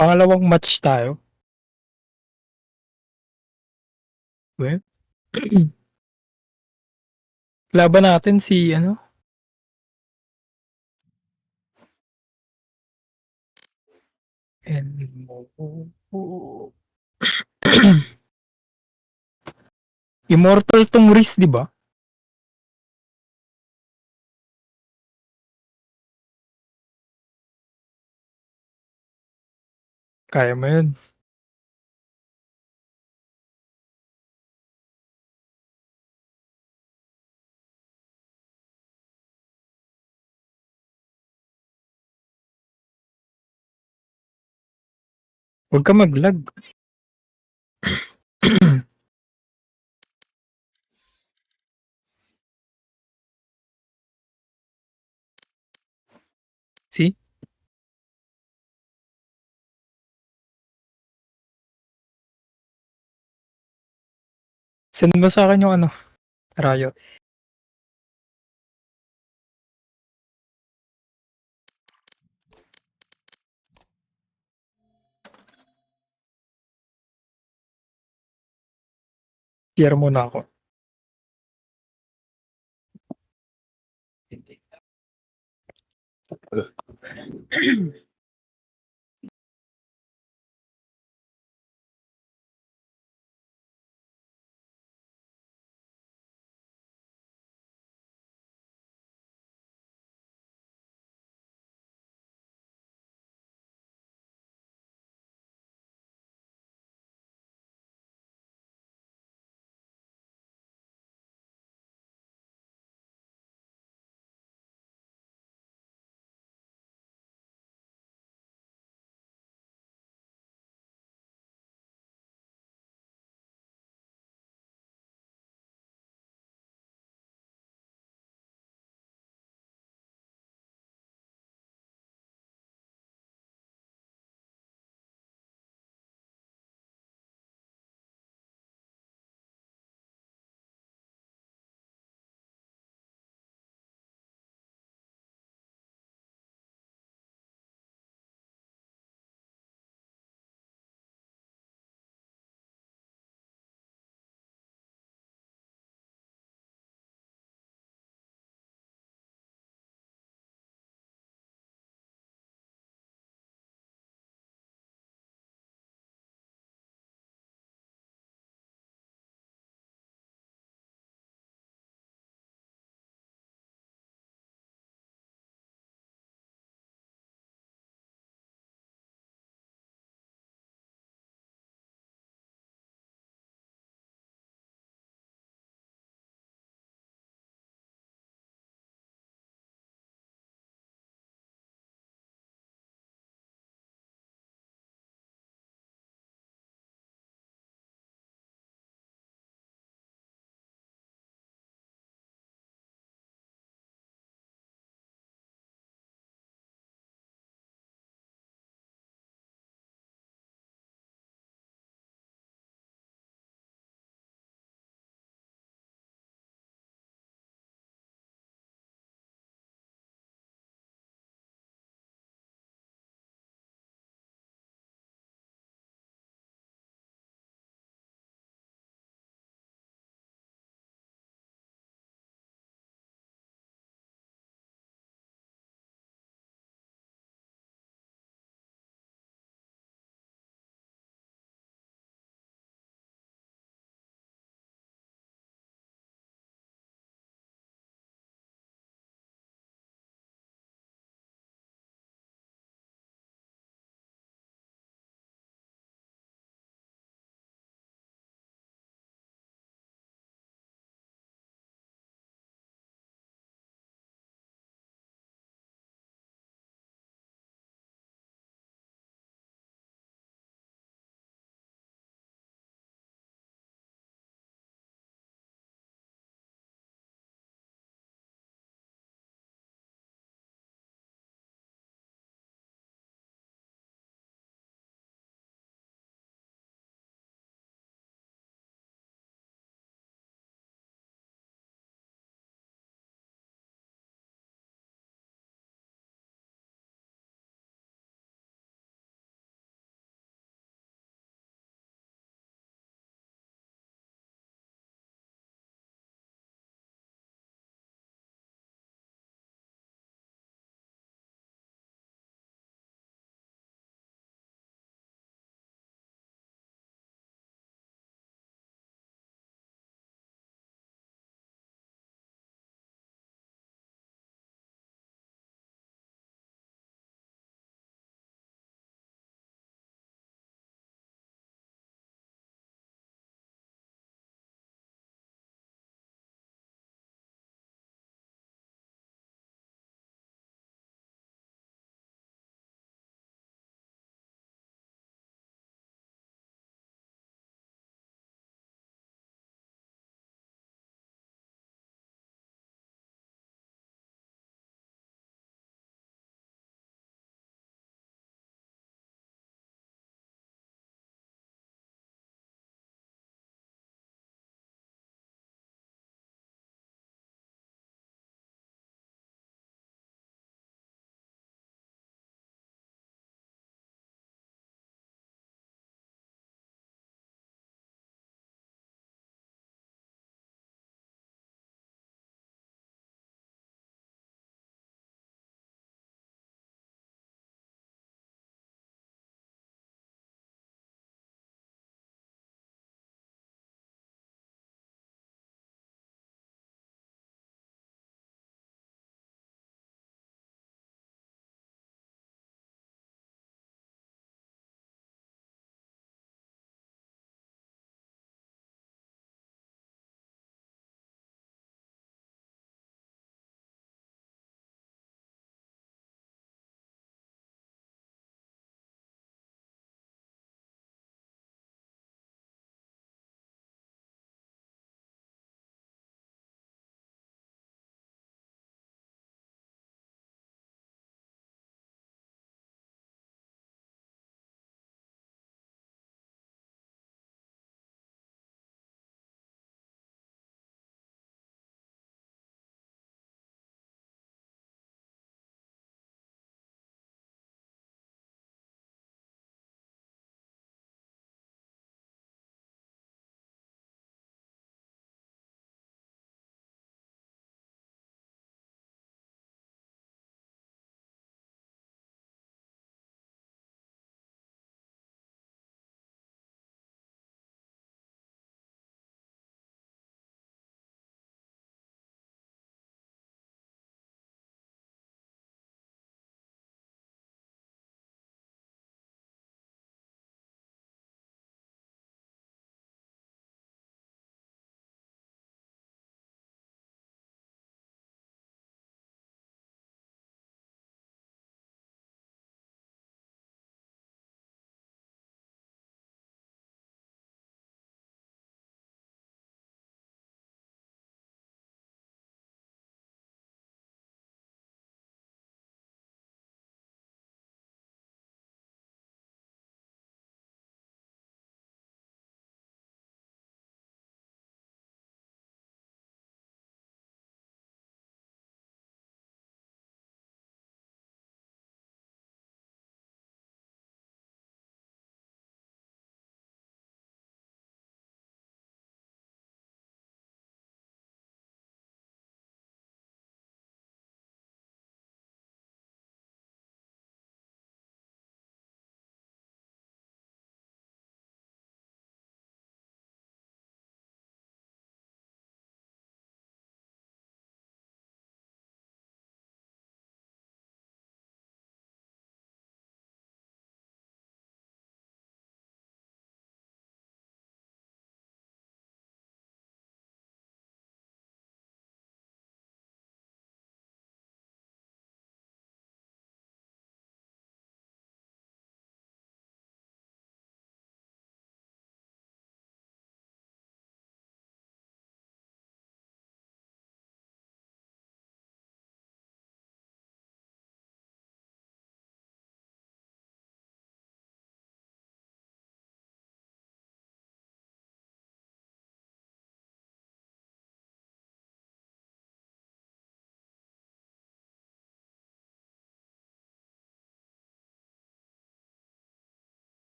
Pangalawang match tayo. Well, laban natin si ano, Elmo. Immortal tong Riz, di ba? Kaya mo yun. Huwag ka maglag. See? Send mo sa akin yung ano, Riot. Share mo na ako.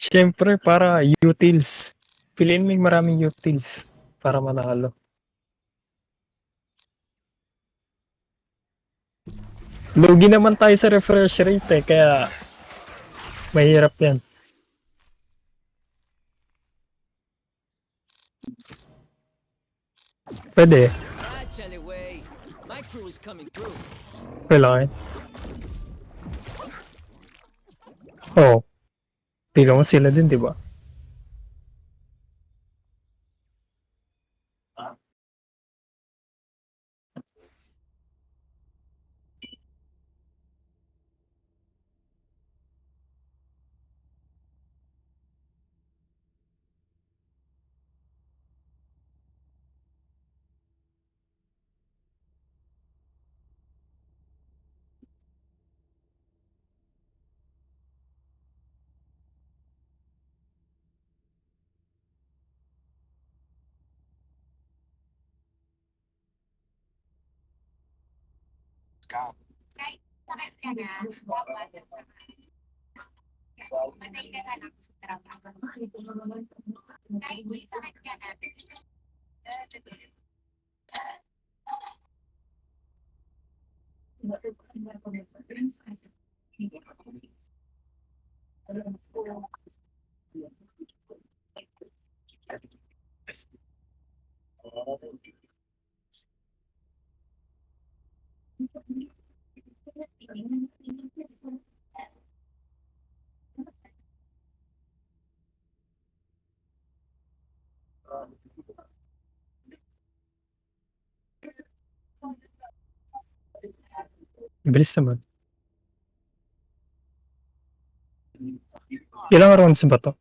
Siyempre, para utils. Piliin mo yung maraming utils para manalo. Lugi naman tayo sa refresh rate kaya mahirap yan. Pwede. Kailangan. Oo. Tingnan mo sila din, di ba? Bilis naman. Ilang rounds ba to?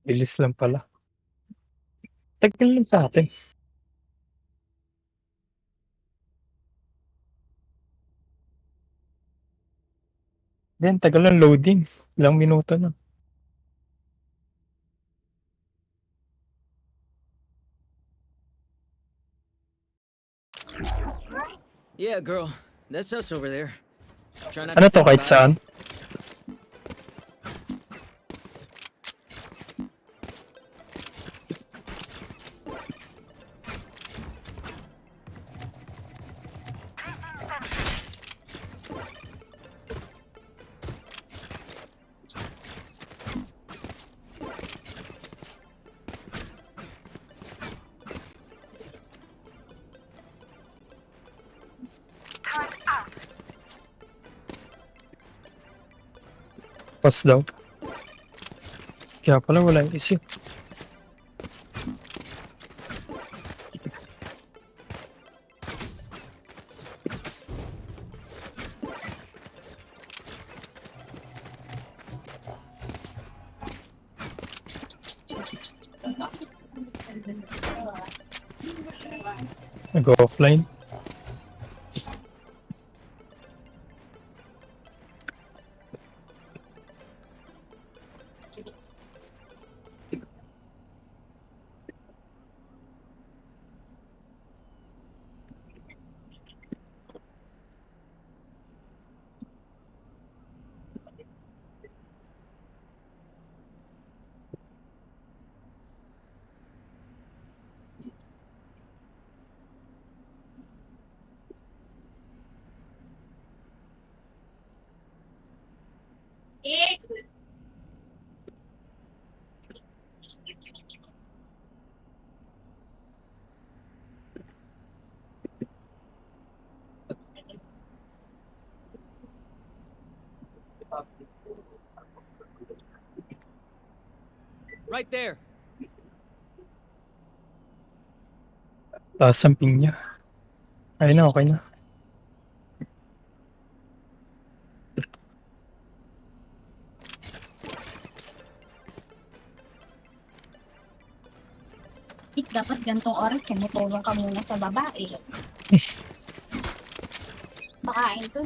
Bilis lang pala. Tagal lang sa atin. Then, tagal lang loading. Ilang minuto na. Yeah, girl. That's us over there. Try not Ano to to, think kahit about saan? it. Pause daw. Kaya pala wala yung isip. Nag-offline. Right there. Taas ang ping niya. Ayun na, okay na. Dapat gantong oras tumutulong ka muna sa babae. Makain to.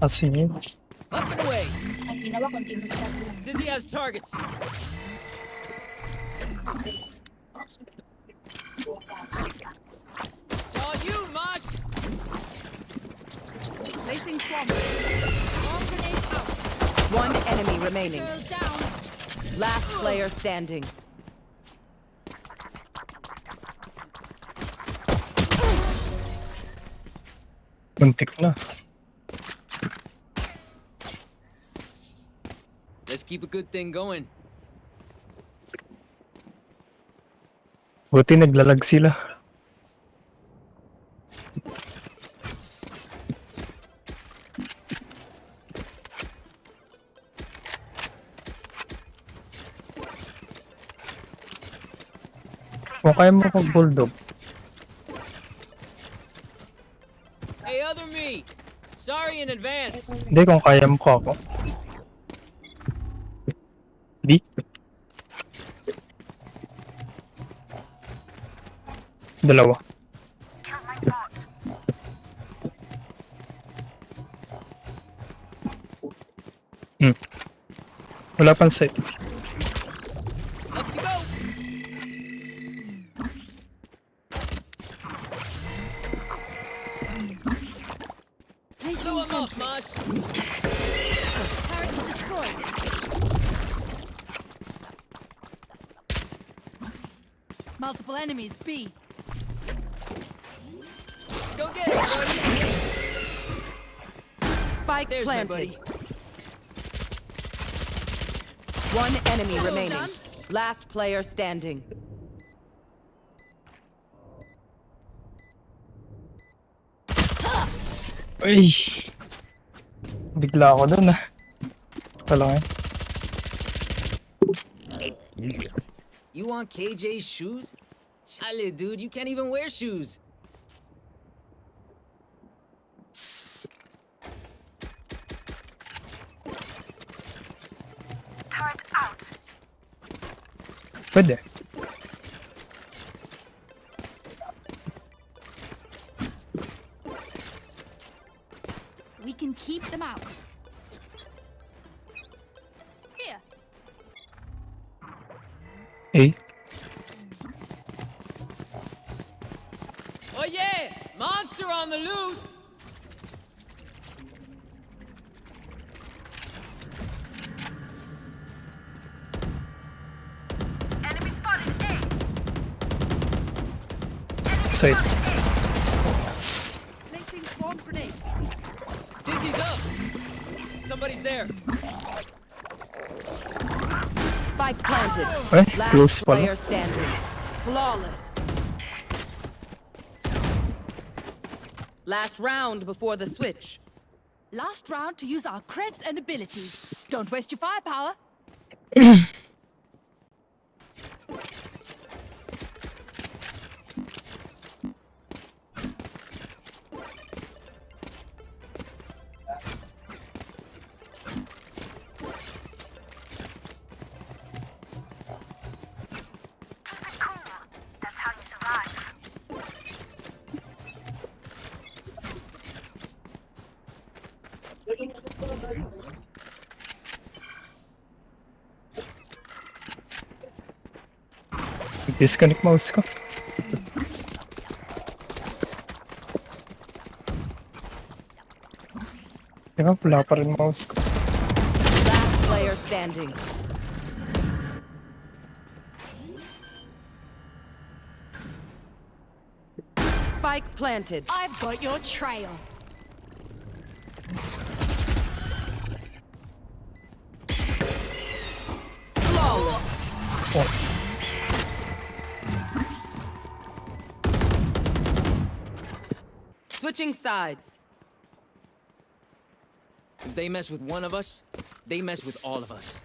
Kasi yun. Up and away. Ang ginawa, continue siya. Dizzy has targets. Saw you, Mosh. Placing swarm. Swarm grenade out. One enemy remaining. Girl down. Last player standing. Muntik na. Let's keep a good thing going. Buti naglalag sila. Kung kaya mo kong bulldog, Hey, other me. Sorry in advance. hindi kung kaya mo ko ako. Di? Dalawa. Wala pang sight. Up you go. Blow him up, Mosh. Turret destroyed. Multiple enemies. B. Go get it, buddy. Spike There's my planted. buddy. One enemy Well remaining. done. Last player standing. Ay! Bigla ako dun ah. Wala nga. You want KJ's shoes? Chale, dude, you can't even wear shoes. Pwede. We can keep them out. Here. Eh? Oh yeah! Monster on the loose! Sight. Yes. Placing swarm grenade. Dizzy's up! Somebody's there. Spike planted. Ay, Last close pala. player standing. Flawless. Last round before the switch. Last round to use our creds and abilities. Don't waste your firepower. Disconnect mouse ko. Diba, wala pa rin mouse ko. Last player standing. Spike planted. I've got your trail. Flawless. Oh, Switching sides. If they mess with one of us, they mess with all of us.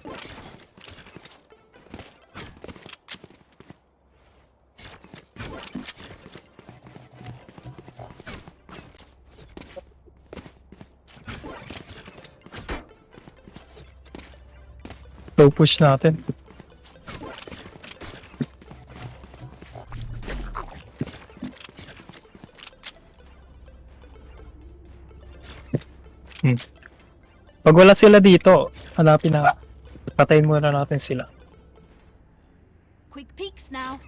low push natin. Pag wala sila dito, hanapin na. Patayin muna natin sila. Quick peeks now.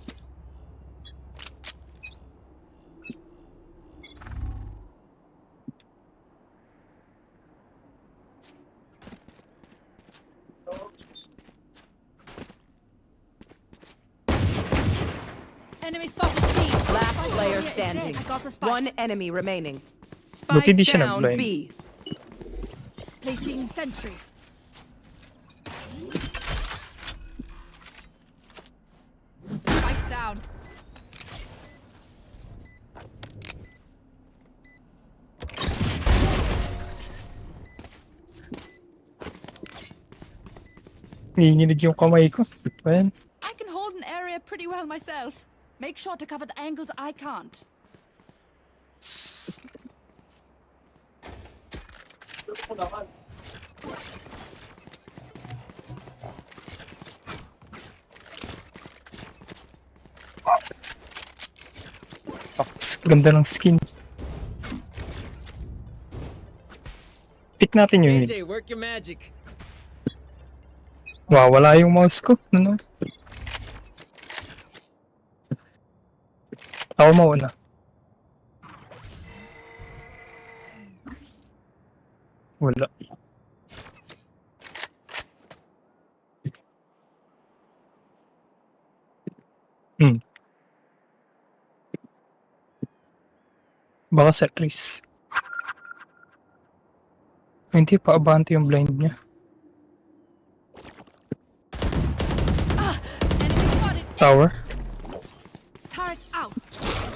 Enemy spotted C. Last Spike player carrier is standing. dead. I got the spike. One enemy remaining. Buti Spike di siya down nag-blind. B. Placing sentry. Spikes down. Nanginginig yung kamay ko. Ayan. I can hold an area pretty well myself. Make sure to cover the angles I can't. Ganda ng skin. Pick natin yung mid. KJ, work your magic. Wow, wala yung mouse ko. Ano? Ako mauna. Wala. Hmm. Baka setris. Hindi pa abante yung blind niya. Enemy spotted. Tower. Turret out.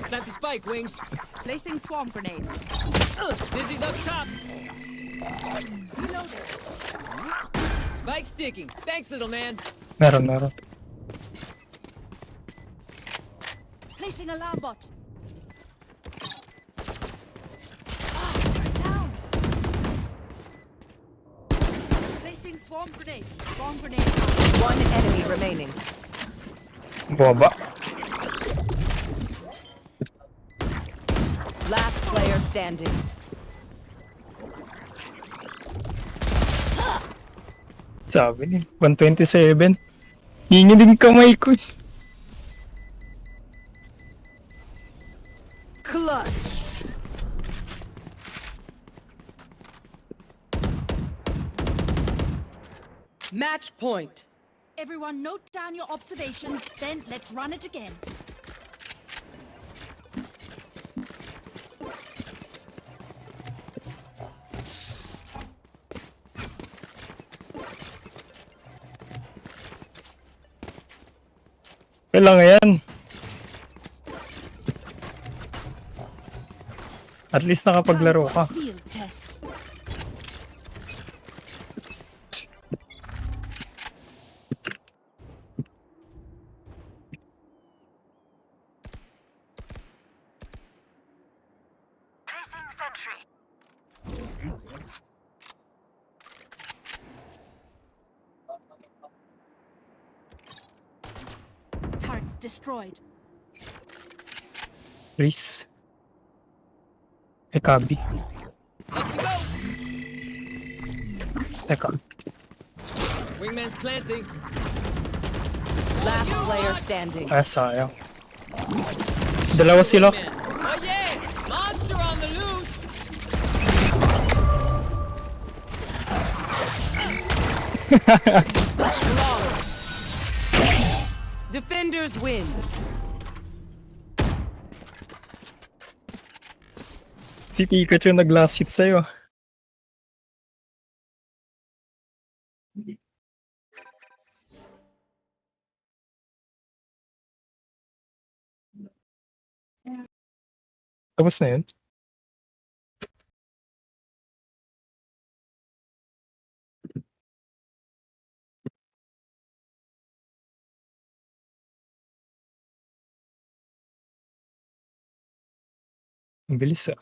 Plant the spike, Wings. Placing swarm grenade. Dizzy's up top. Reloading. Spike sticking. Thanks, little man. Meron. Placing alarm bot. Turret down. Placing swarm grenade. Swarm grenade out. One enemy remaining. Boba. Last player standing. Sabi ni 127. Nanginginig yung kamay ko. Clutch. Match point. Everyone note down your observations, then let's run it again. Kailangan yan. At least nakapaglaro ka. Field test. Turrets destroyed. Please. Ekabi. Up you go. Teka. Wingman's planting. Last player standing. Ah, sayang. Dalawa sila. Man. Oh yeah! Monster on the loose! Defenders win. Si Pikachu nag-last hit sa'yo. Tapos na yun? Ang bilis ah.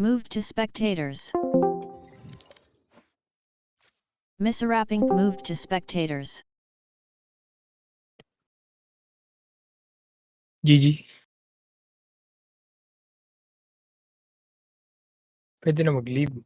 Move to spectators. Miswrapping moved to spectators. GG. Pwede na mag-leave.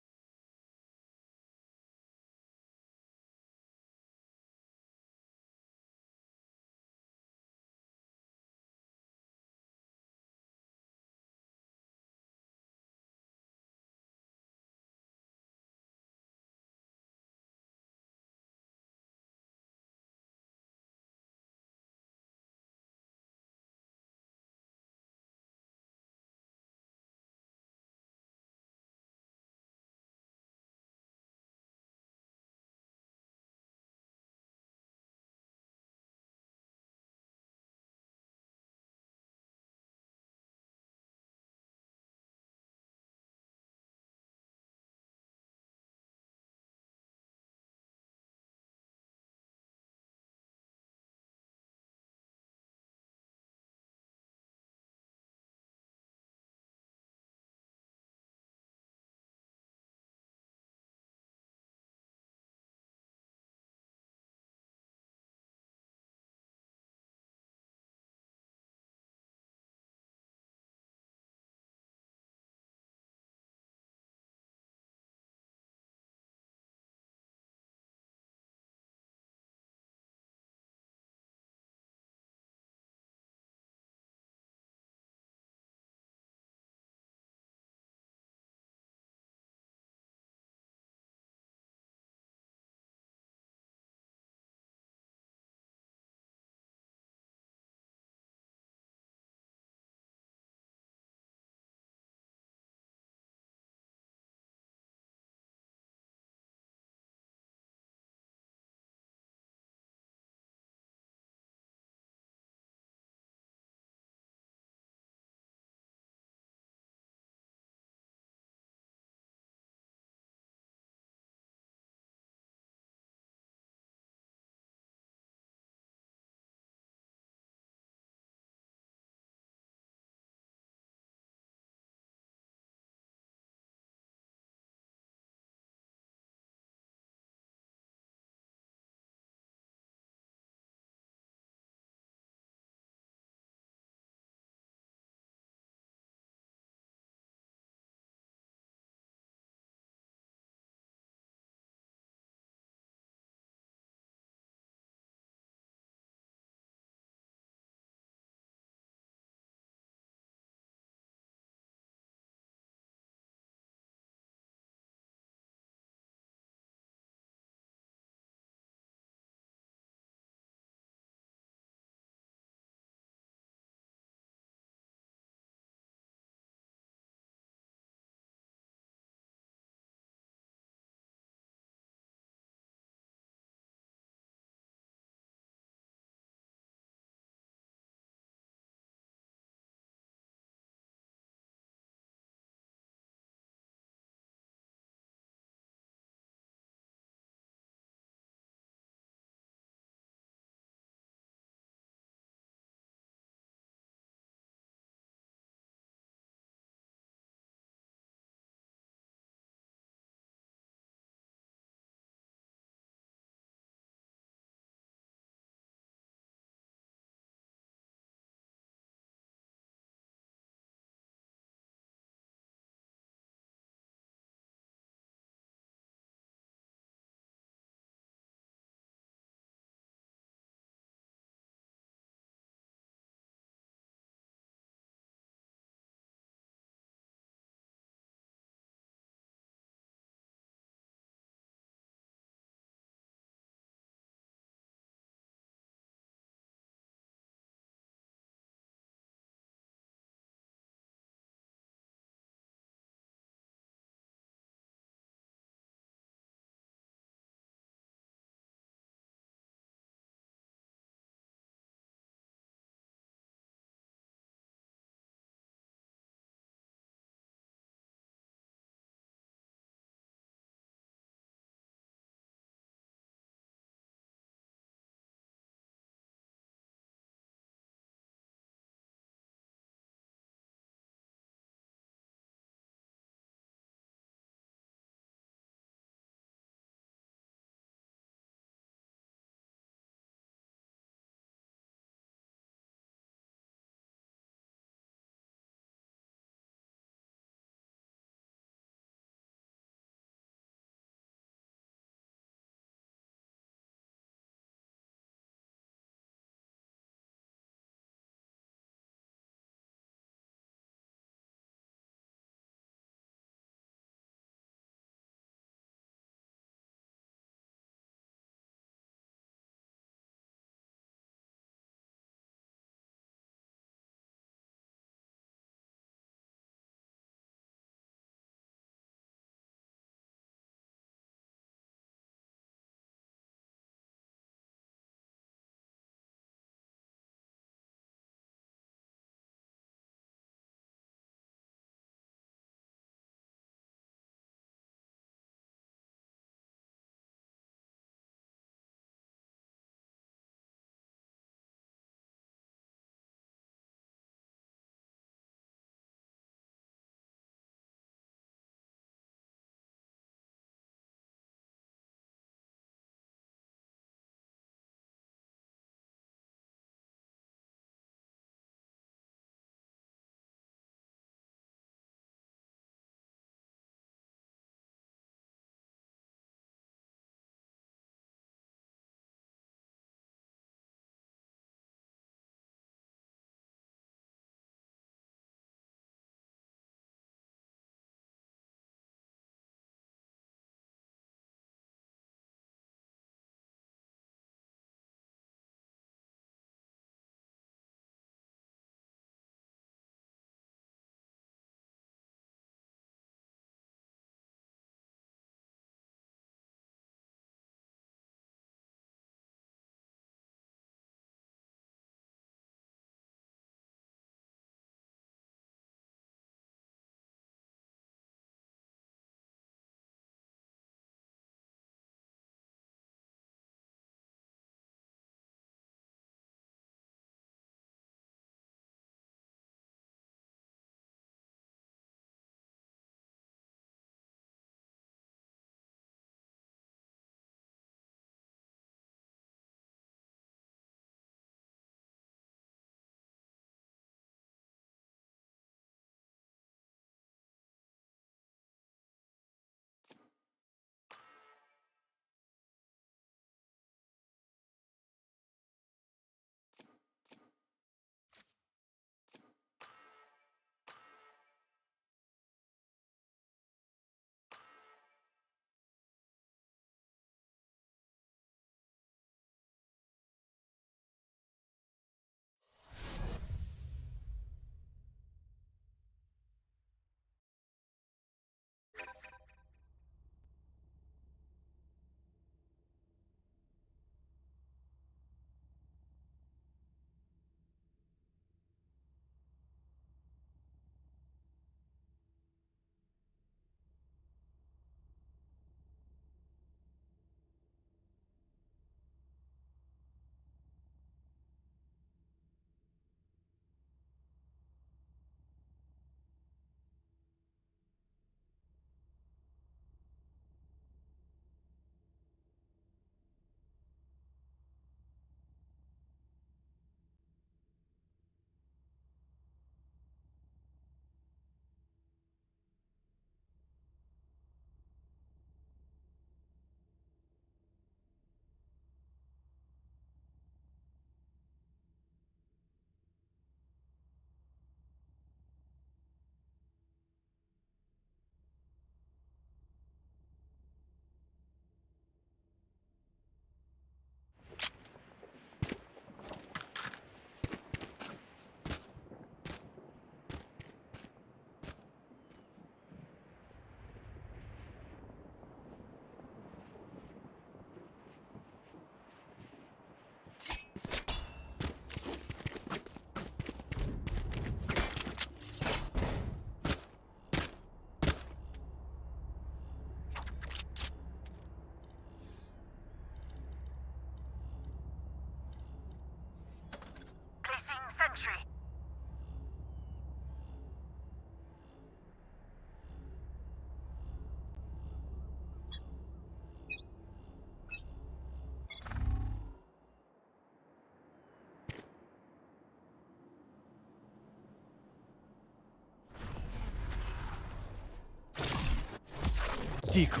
decoy.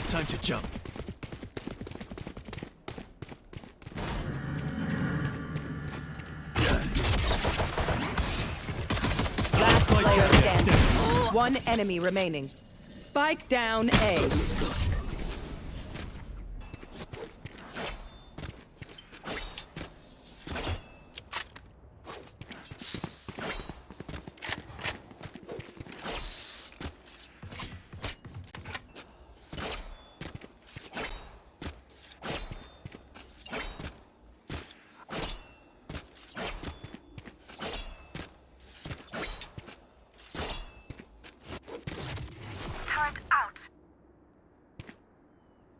Time to jump. Last player standing. One enemy remaining. Spike down A.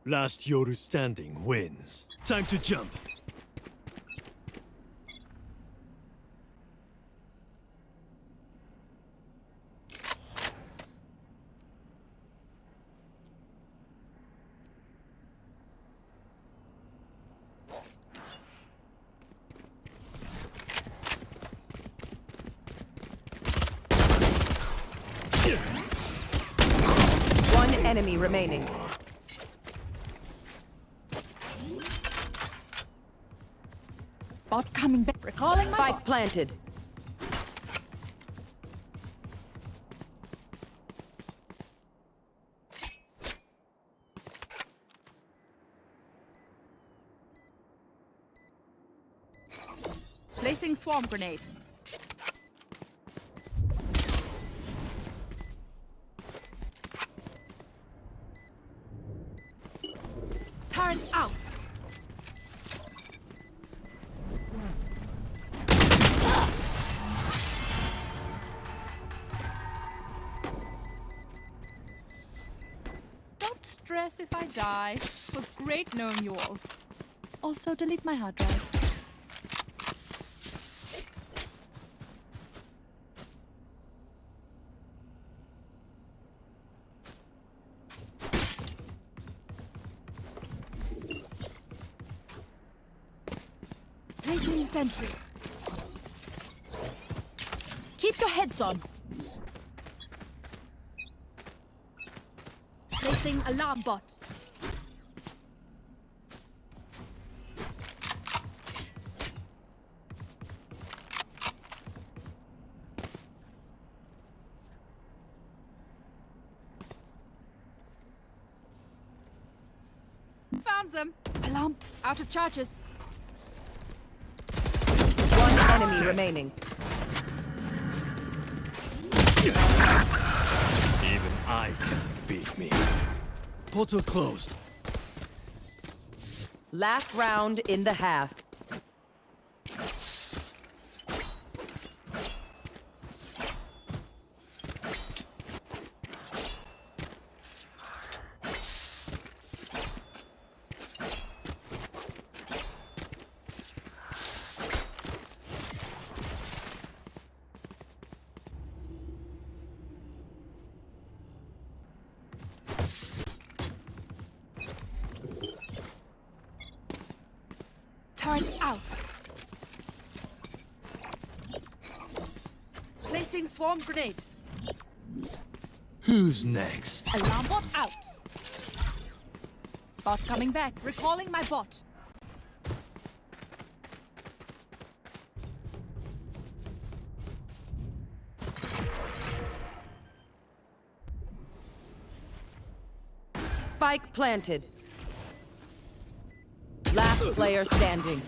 Last Yoru standing wins. Time to jump. One enemy remaining. Bot coming back. Recalling my Spike bot. planted. Placing swarm grenade. Turret out. Don't stress if I die. It was great knowing you all. Also, delete my hard drive. Placing sentry. Keep your heads on. Placing alarm bot. Found them. Alarm out of charges. One enemy remaining. Even I can't beat me. Portal closed. Last round in the half. Turret out. Placing swarm grenade. Who's next? Alarm bot out. Bot coming back. Recalling my bot. Spike planted. Last player standing.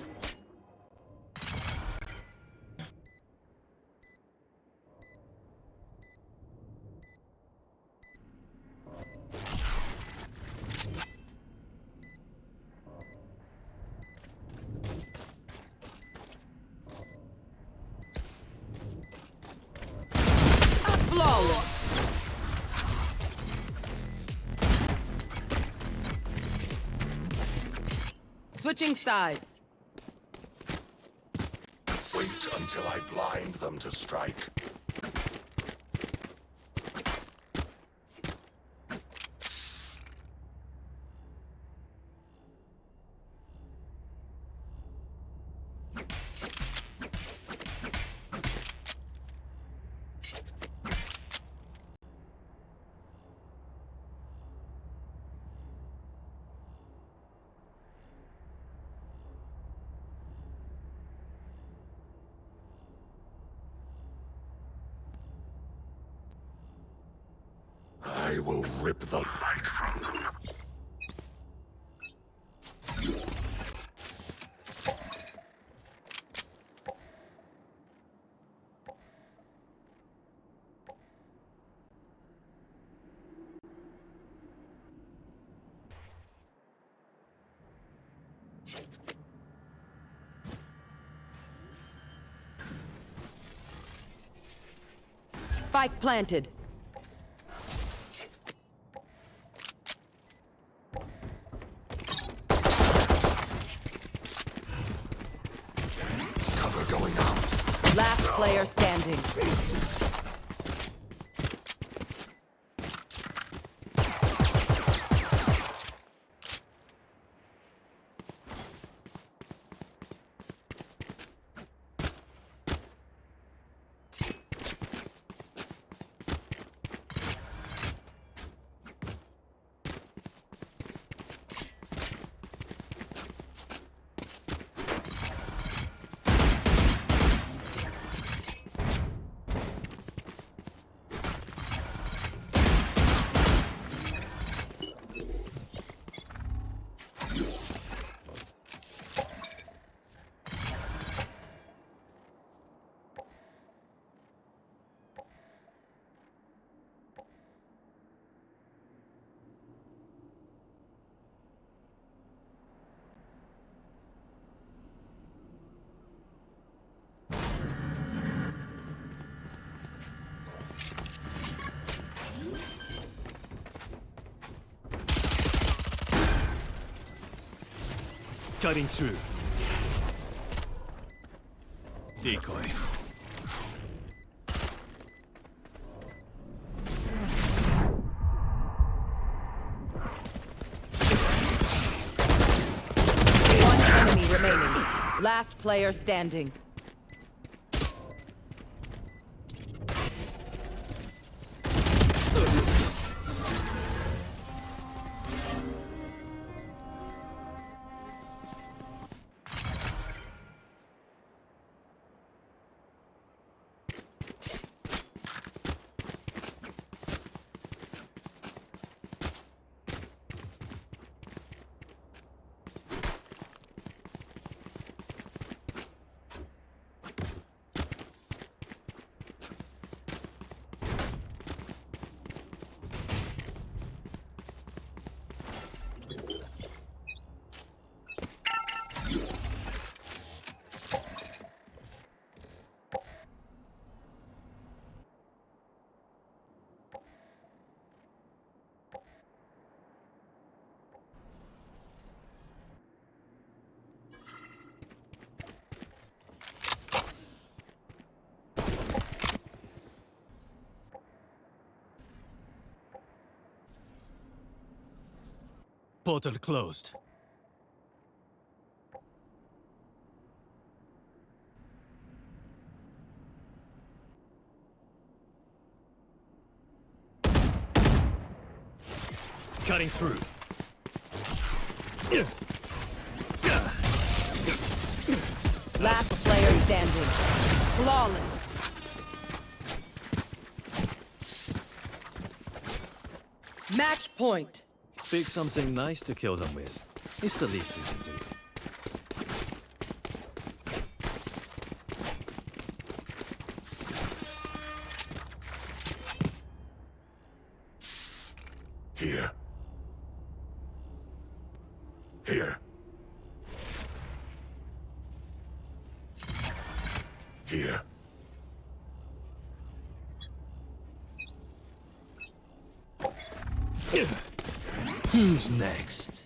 Flawless. Switching sides. Wait until I blind them to strike. I will rip the light from them. Spike planted. Cover going out. Last player standing. Cutting through. Decoy. One enemy remaining. Last player standing. Portal closed. Cutting through. Last player standing. Flawless. Match point. Pick something nice to kill them with. It's the least we can do. Here. Here. Here. Who's next?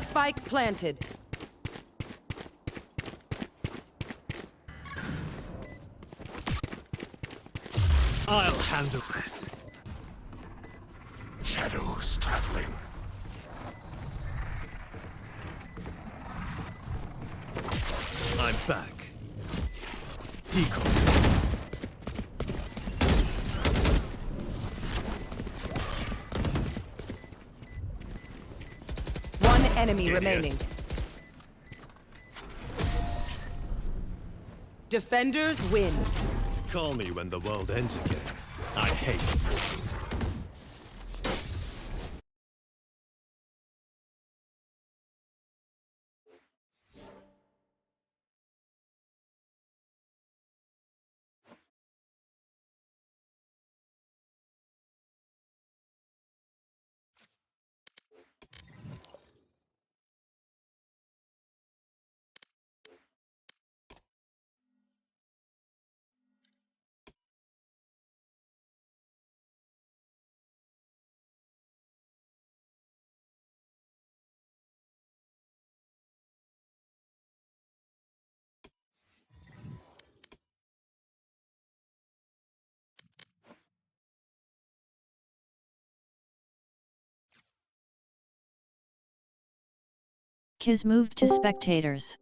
Spike planted. I'll handle this. Shadows traveling. I'm back. Decoy. enemy remaining. Defenders win. Call me when the world ends again. I hate defeat. Kiz moved to spectators.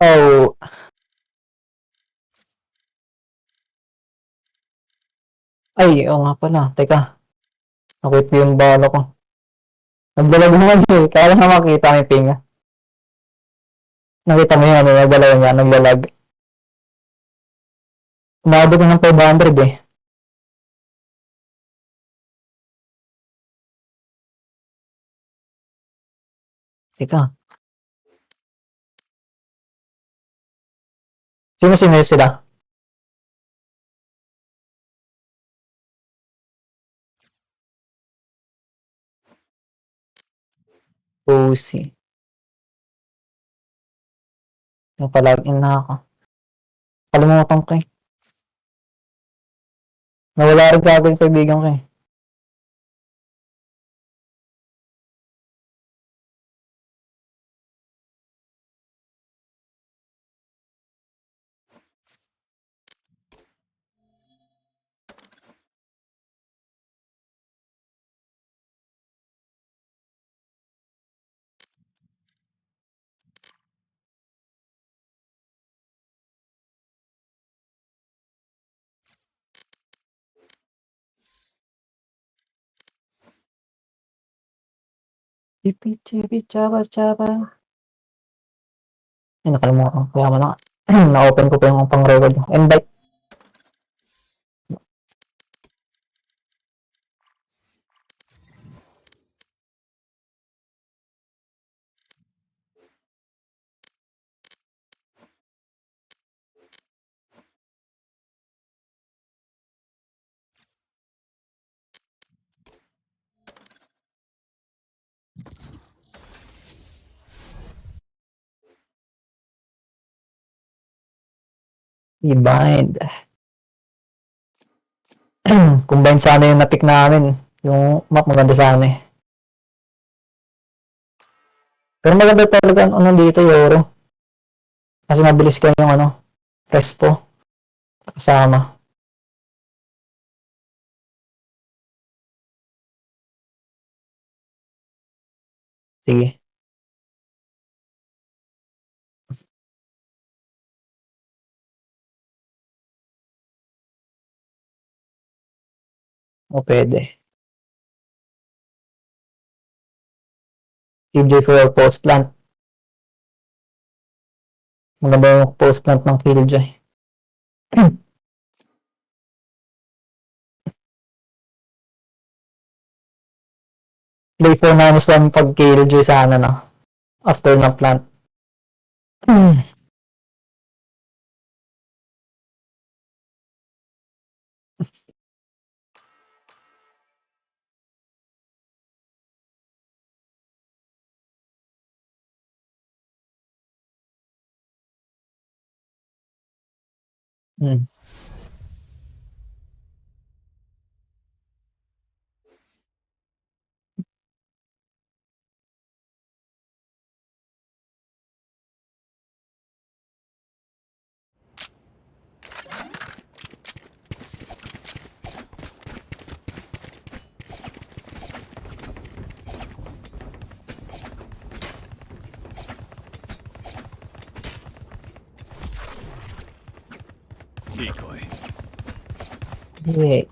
Oh, ay, oo nga pala. Teka, nakwit ko yung bala ko. Nagdalag naman eh. Kaya lang makita may pinga. Nakita mo yung ano, yung dalawa niya, naglalag. Umabot na ng 500 eh. Teka, sino sila? Pussy. Napalag-in na ako. Kalimutan ko eh. Nawala rin ka yung kaibigan ko eh. Chipi-chipi, chaba-chaba. Ay, nakalimutan ko. Kaya mo na. Na-open ko pa yung pang-record. Invite. I-bind. Combine sana yung na-pick namin. Yung map maganda sana eh. Pero maganda talaga ang ano dito, Yoro. Kasi mabilis ka yung ano, respo. Kasama. Sige. O pwede. KJ for post plant. Maganda yung post plant ng Killjoy. Play for -1 pag Killjoy sana no. After ng plant. Hmm. Decoy. Yeah.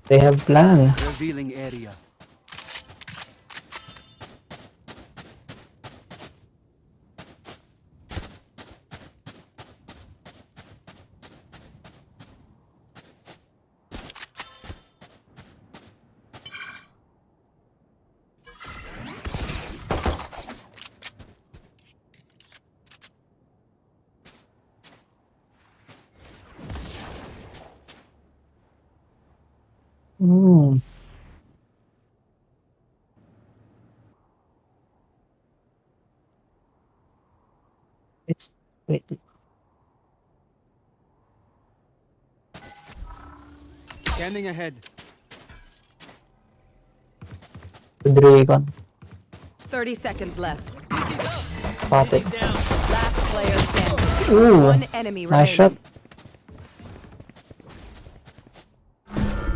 They have plan. Revealing area. Hmm. It's wait. Scanning ahead. The Dragon. 30 seconds left. Got it. Last player standing. Ooh. One enemy remaining. Nice shot.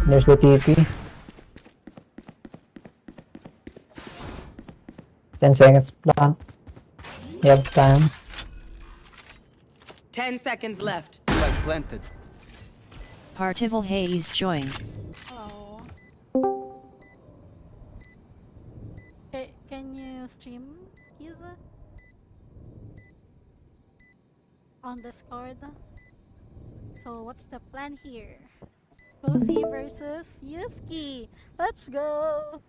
There's the TP. 10 seconds plan. You have time. 10 seconds left. Flag planted. Partival Hayes joined. Hello. Can you stream, please? On Discord. So what's the plan here? Cozy versus Yuski. Let's go.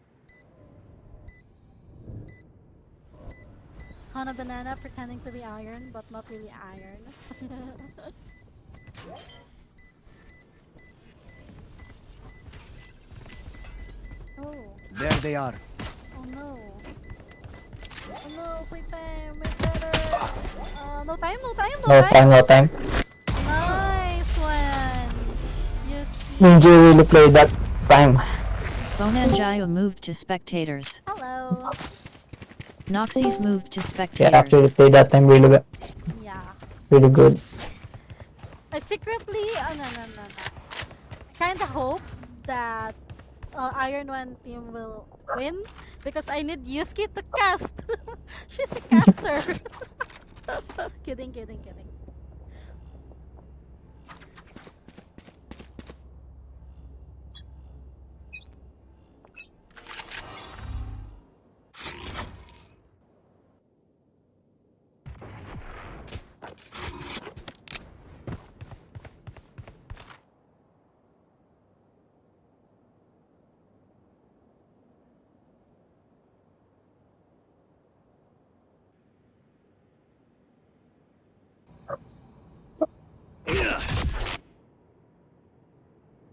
Hana Banana pretending to be iron, but not really iron. Oh. There they are. Oh no. Oh no, playtime, my better. No time, no time, no No time. time, no time. Nice one. Yes. Ninja really played that time. Bonanjayo moved to spectators. Hello. Noxys moved to Yeah, spectators. actually played that time really well. Yeah. Really good. I secretly, no. Kinda hope that Iron One team will win because I need Yuski to cast. She's a caster. Kidding.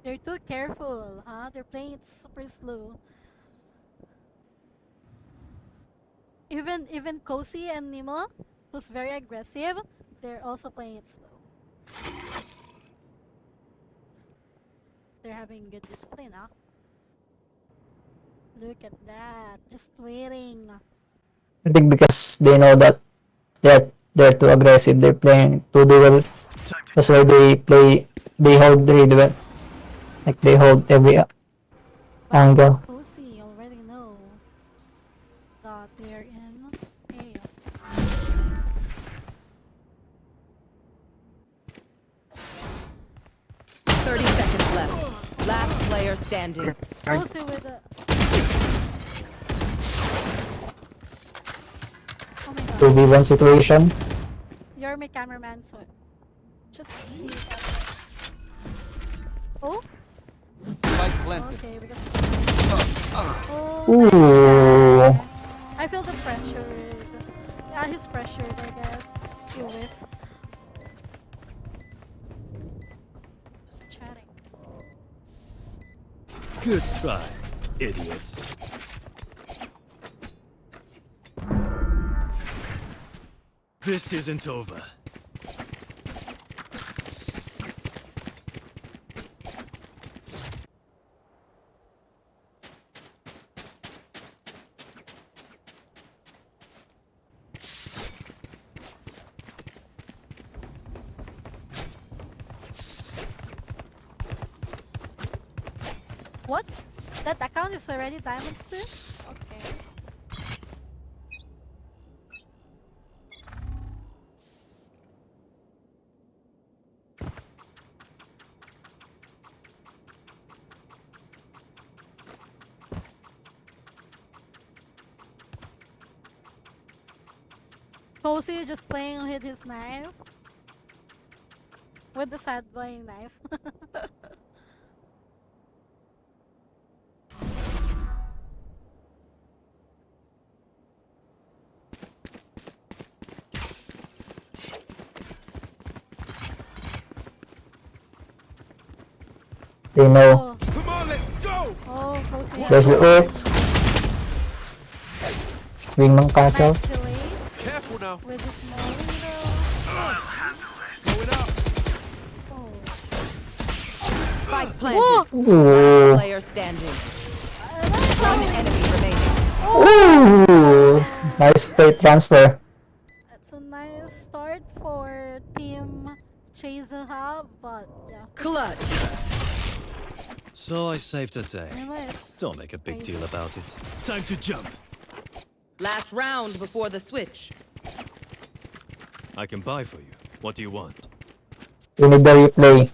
They're too careful, huh? They're playing it super slow. Even Kosi and Nemo, who's very aggressive, they're also playing it slow. They're having good discipline, huh? Look at that, just waiting. I think because they know that they're too aggressive. They're playing too duels. That's why they hold really well. Like they hold every angle. Kosi already know that they're in A. 30 seconds left. Last player standing. Kosi with a... Oh my god. 2v1 situation. You're my cameraman, so just be careful. Oh? Flag planted. Okay, because... Oh, Ooh. I feel the pressure. Yeah, he's pressured, I guess. You whiff. Good try, idiots. This isn't over. What? That account is already diamond 2? Okay. Cozy just playing with his knife. With the sad boy knife. They know. Oh, Come on, let's go! oh, Cozy. There's the ult. Wingman castle. Nice delay Careful now. with the small window. Going up. Oh. Spike Whoa! planted. Ooh. Player standing. That's One how- enemy remaining. Ooh. Nice straight transfer. It's a nice start for Team Chazuha, but yeah. Clutch. So I saved a day. Anyways, Don't make a big crazy. deal about it. Time to jump. Last round before the switch. I can buy for you. What do you want? We need the replay.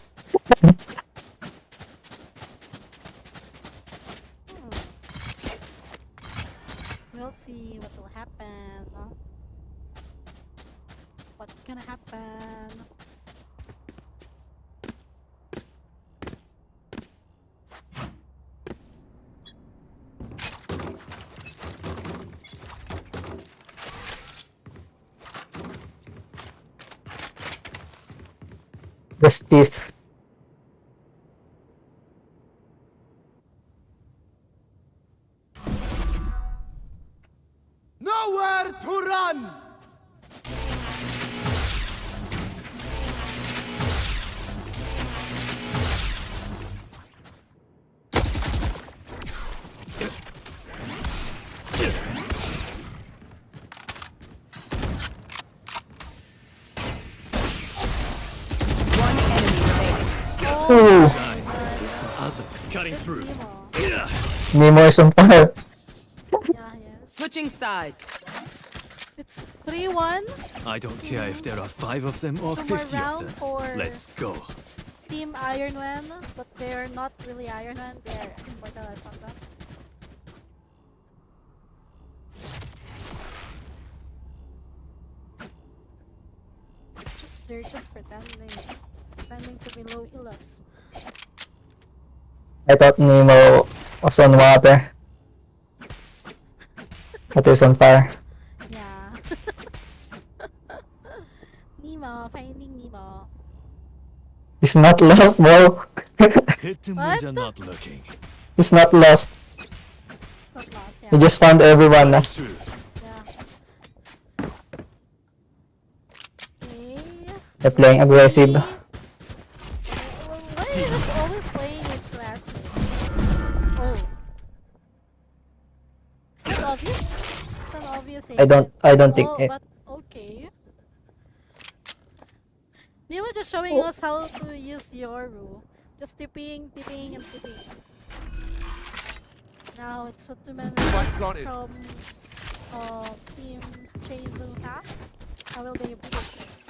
We'll see what will happen. What's gonna happen? The stiff. Nowhere to run! One enemy remaining. Ooh. It's the other cutting This through. Nemo. Nemo is on fire. Yeah, yes. Switching sides. It's 3-1. I don't care if there are 5 of them or Two more 50 of round them. for Let's go. Team Iron Man, but they're not really Iron Man, they're immortalized on them. They're just pretending to be low healers. I thought Nemo was on water. But he's on fire. Yeah. Nemo, finding Nemo. He's not lost, bro. Hit them when What? they're not looking. He's not lost. It's not lost, yeah. He just found everyone. Through. Yeah. Okay. They're playing aggressive. Why are you just always playing with classic? Oh. It's not obvious? It's an obvious I don't think oh, it. but okay. They were just showing us how to use Yoru. Just tipping, tipping, and tipping. Now it's a two-man Spike planted. from Team Chazuha. How will they beat this?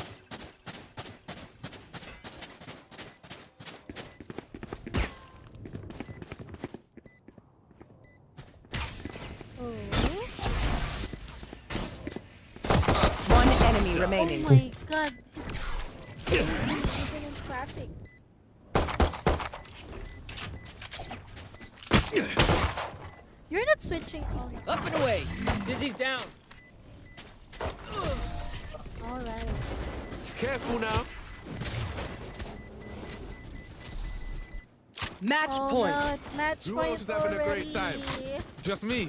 One enemy Oh remaining. my god, this even in classic. You're not switching. Oh no. Up and away. Dizzy's down. Alright. Careful now. Match Oh point. no, it's match Who point else is having a great time? already. Just me.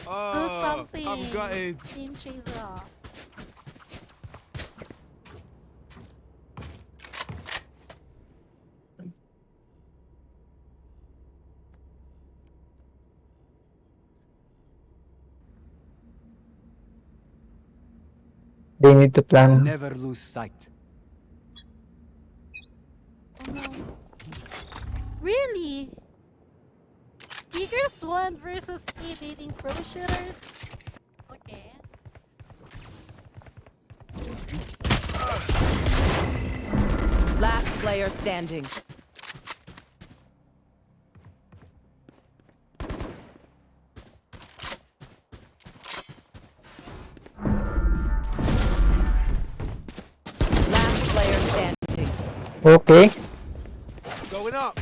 Do something. I'm gutted. Team Chaser. They need to plan. Never lose sight. Oh no. Really? Eagers 1 versus 8 dating pro shooters? Okay. Last player standing. Last player standing. Okay. Going up.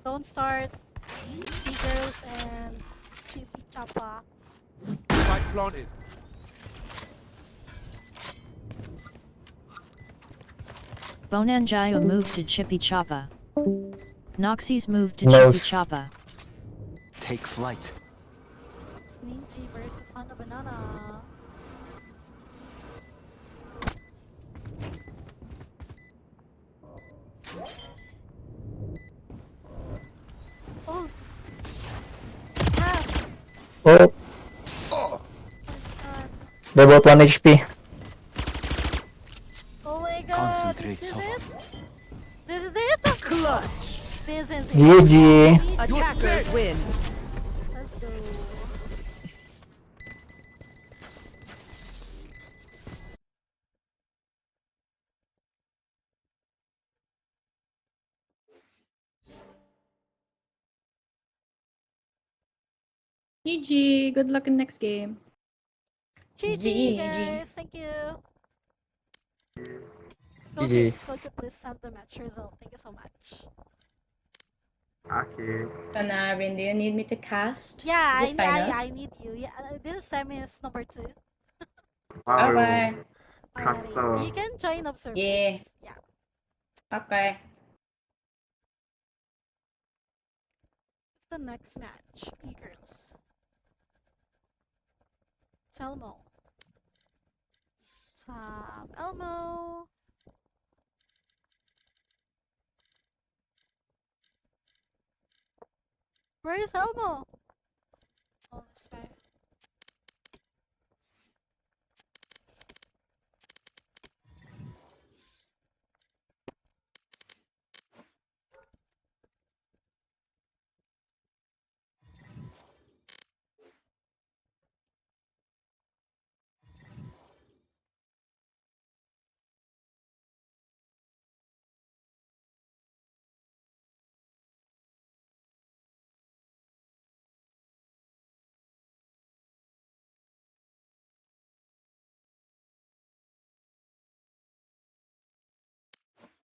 Don't start Eagers and Chippy Choppa. Spike planted. Bonanjayo moved to Chippy Choppa. Noxie's moved to Nose. Chippy Choppa. Take flight. It's Ninja versus Hana Banana. Oh! Half! Oh, God. they both 1 HP. Oh my god! Concentrate, This is Sova. it? This is it? Clutch. This is it. GG. Attackers win. Let's go. GG. Good luck in next game. GG guys, thank you. GG. Gossip, please send the match result. Thank you so much. Panarin, do you need me to cast? Yeah, Is it finals? I need you. Yeah, this semi is number 2. Okay. Finally. You can join observers. Yeah. Yeah. Okay. What's the next match? E-girls. Elmo. Top Elmo. Where is Elmo? Oh, this way.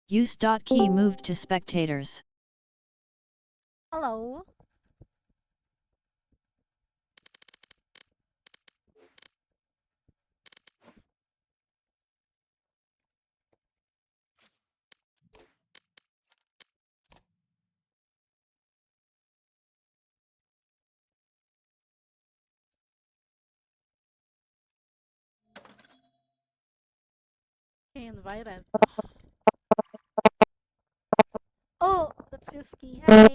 Use.key moved to spectators. Hello. Okay, invited. Oh, that's Yuski. Hi.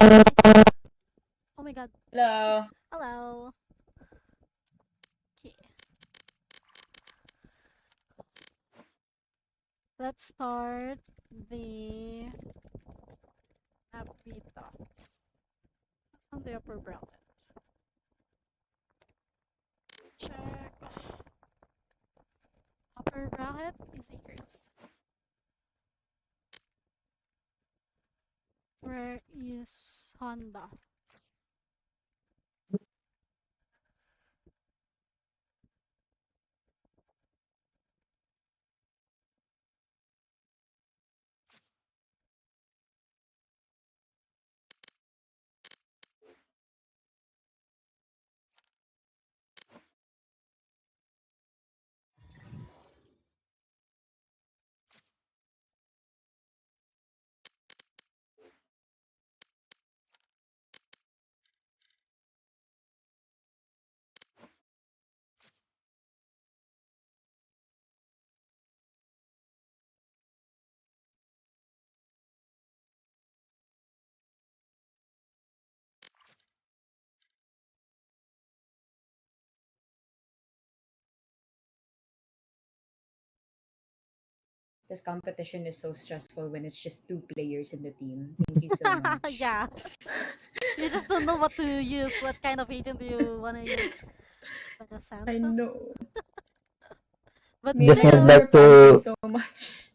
Oh my god. Hello. Hello. Okay. Let's start the app beta. That's on the upper bracket. Check. Upper bracket is secrets. Where is Honda? This competition is so stressful when it's just two players in the team. Thank you so much. Yeah. You just don't know what to use. What kind of agent do you want to use? I know. But Just need still, like to so much.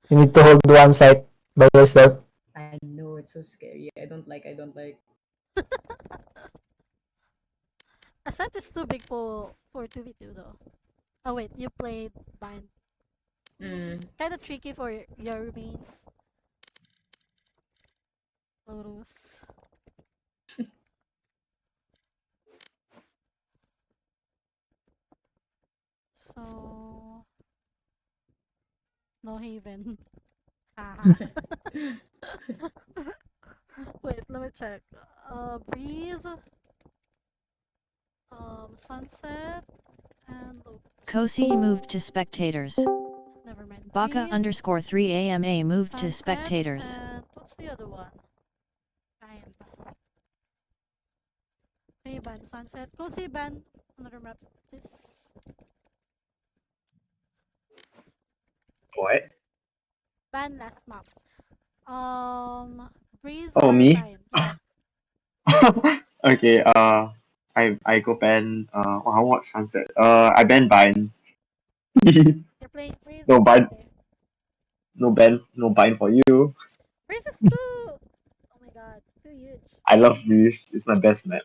you need to hold one side by yourself. I know it's so scary. I don't like. Ascent is too big for 2v2 though. Oh wait, you played Bind. Kind of tricky for your remains. Lotus. So no haven. Haha. Wait, let me check. Breeze. Sunset and Lotus. Kosi moved to spectators. Never mind. Baka Breeze, underscore 3AMA moved to Sunset, spectators. and what's the other one? Bind. Okay, Ban Sunset. Go see Ban. Another map. This What? Ban last map. Breeze Oh, or me? Bind? Yeah. Okay, I go ban, I watch Sunset. I ban Bind. You're playing Breeze? No bind, Okay. no bind for you. Breeze is too... Oh my god, too huge. I love this. It's my best map.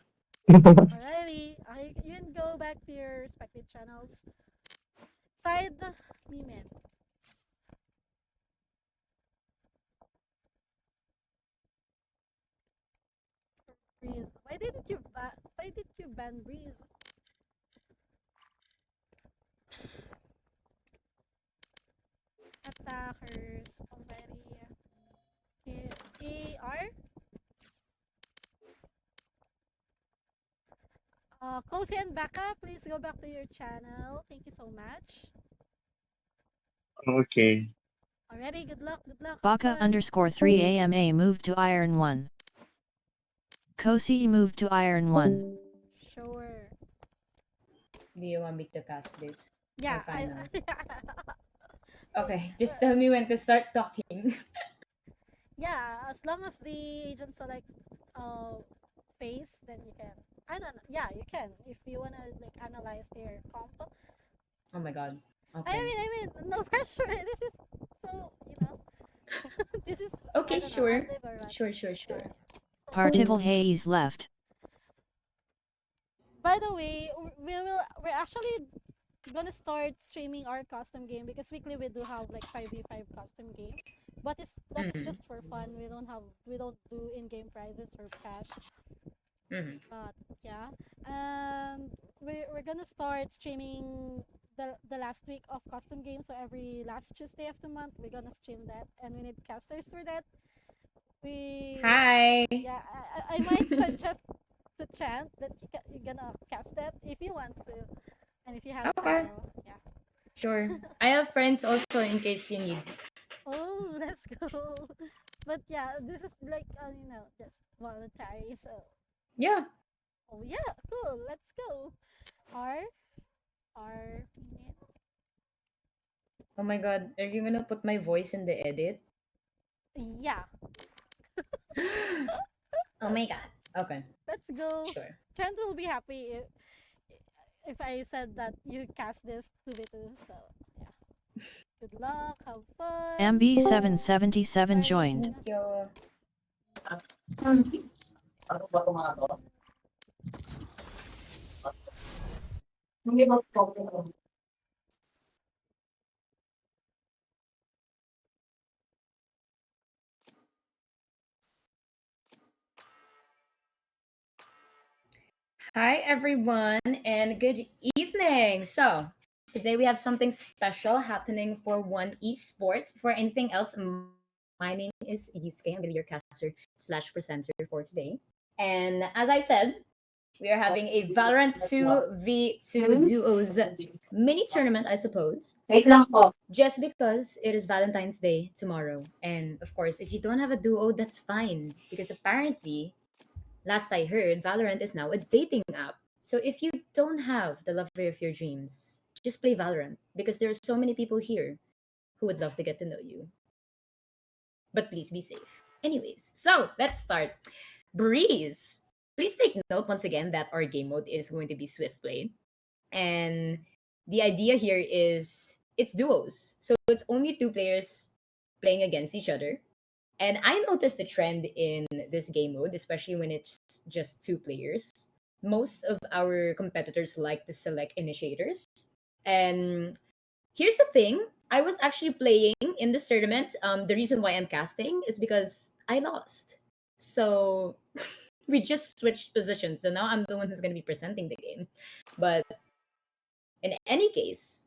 Alrighty. You can go back to your respective channels. Side me man. Breeze. Why did you ban Breeze? Attackers already. AR? Cozy and Becca, please go back to your channel. Thank you so much. Okay. Already, good luck, good luck. Baka underscore 3AMA moved to Iron 1. Kosi moved to Iron 1. Sure. Do you want me to cast this? Yeah, Okay, just tell me when to start talking. yeah, as long as the agent select face, then you can. I don't know. Yeah, you can if you wanna like analyze their comp. Oh my god. Okay. I mean, no pressure. This is so this is Okay, I don't know, sure. ad-lib or what. Sure. Partival Hayes left. By the way, we're actually gonna start streaming our custom game because weekly we do have like 5v5 custom game, but that's just for fun. We don't do in-game prizes or cash. But yeah, and we're gonna start streaming the last week of custom games. So every last Tuesday of the month, we're gonna stream that, and we need casters for that. Hi. Yeah, I might suggest to Chant that you're gonna cast that if you want to, and if you have Okay. yeah. Sure. I have friends also in case you need. Oh, let's go. But yeah, this is like just voluntary. So Yeah. oh yeah, cool. Let's go. R. Oh my god, are you gonna put my voice in the edit? Yeah. Oh my god. Okay. Let's go. Sure. Trent will be happy if I said that you cast this 2v2. So yeah. Good luck. Have fun. MB777 joined. Thank you. Hi everyone and good evening. So today we have something special happening for One Esports. Before anything else, my name is Yusuke. I'm gonna be your caster slash presenter for today. And as I said, we are having a Valorant 2v2 duos mini tournament, I suppose. Wait lang po. Just because it is Valentine's Day tomorrow. And of course, if you don't have a duo, that's fine. Because apparently, last I heard, Valorant is now a dating app. So if you don't have the lover of your dreams, just play Valorant. Because there are so many people here who would love to get to know you. But please be safe. Anyways, so let's start. Breeze. Please take note once again that our game mode is going to be swift play. And the idea here is it's duos. So it's only two players playing against each other. And I noticed a trend in this game mode, especially when it's just two players. Most of our competitors like to select initiators. And here's the thing, I was actually playing in this tournament. The reason why I'm casting is because I lost. So we just switched positions. So now I'm the one who's going to be presenting the game. But in any case,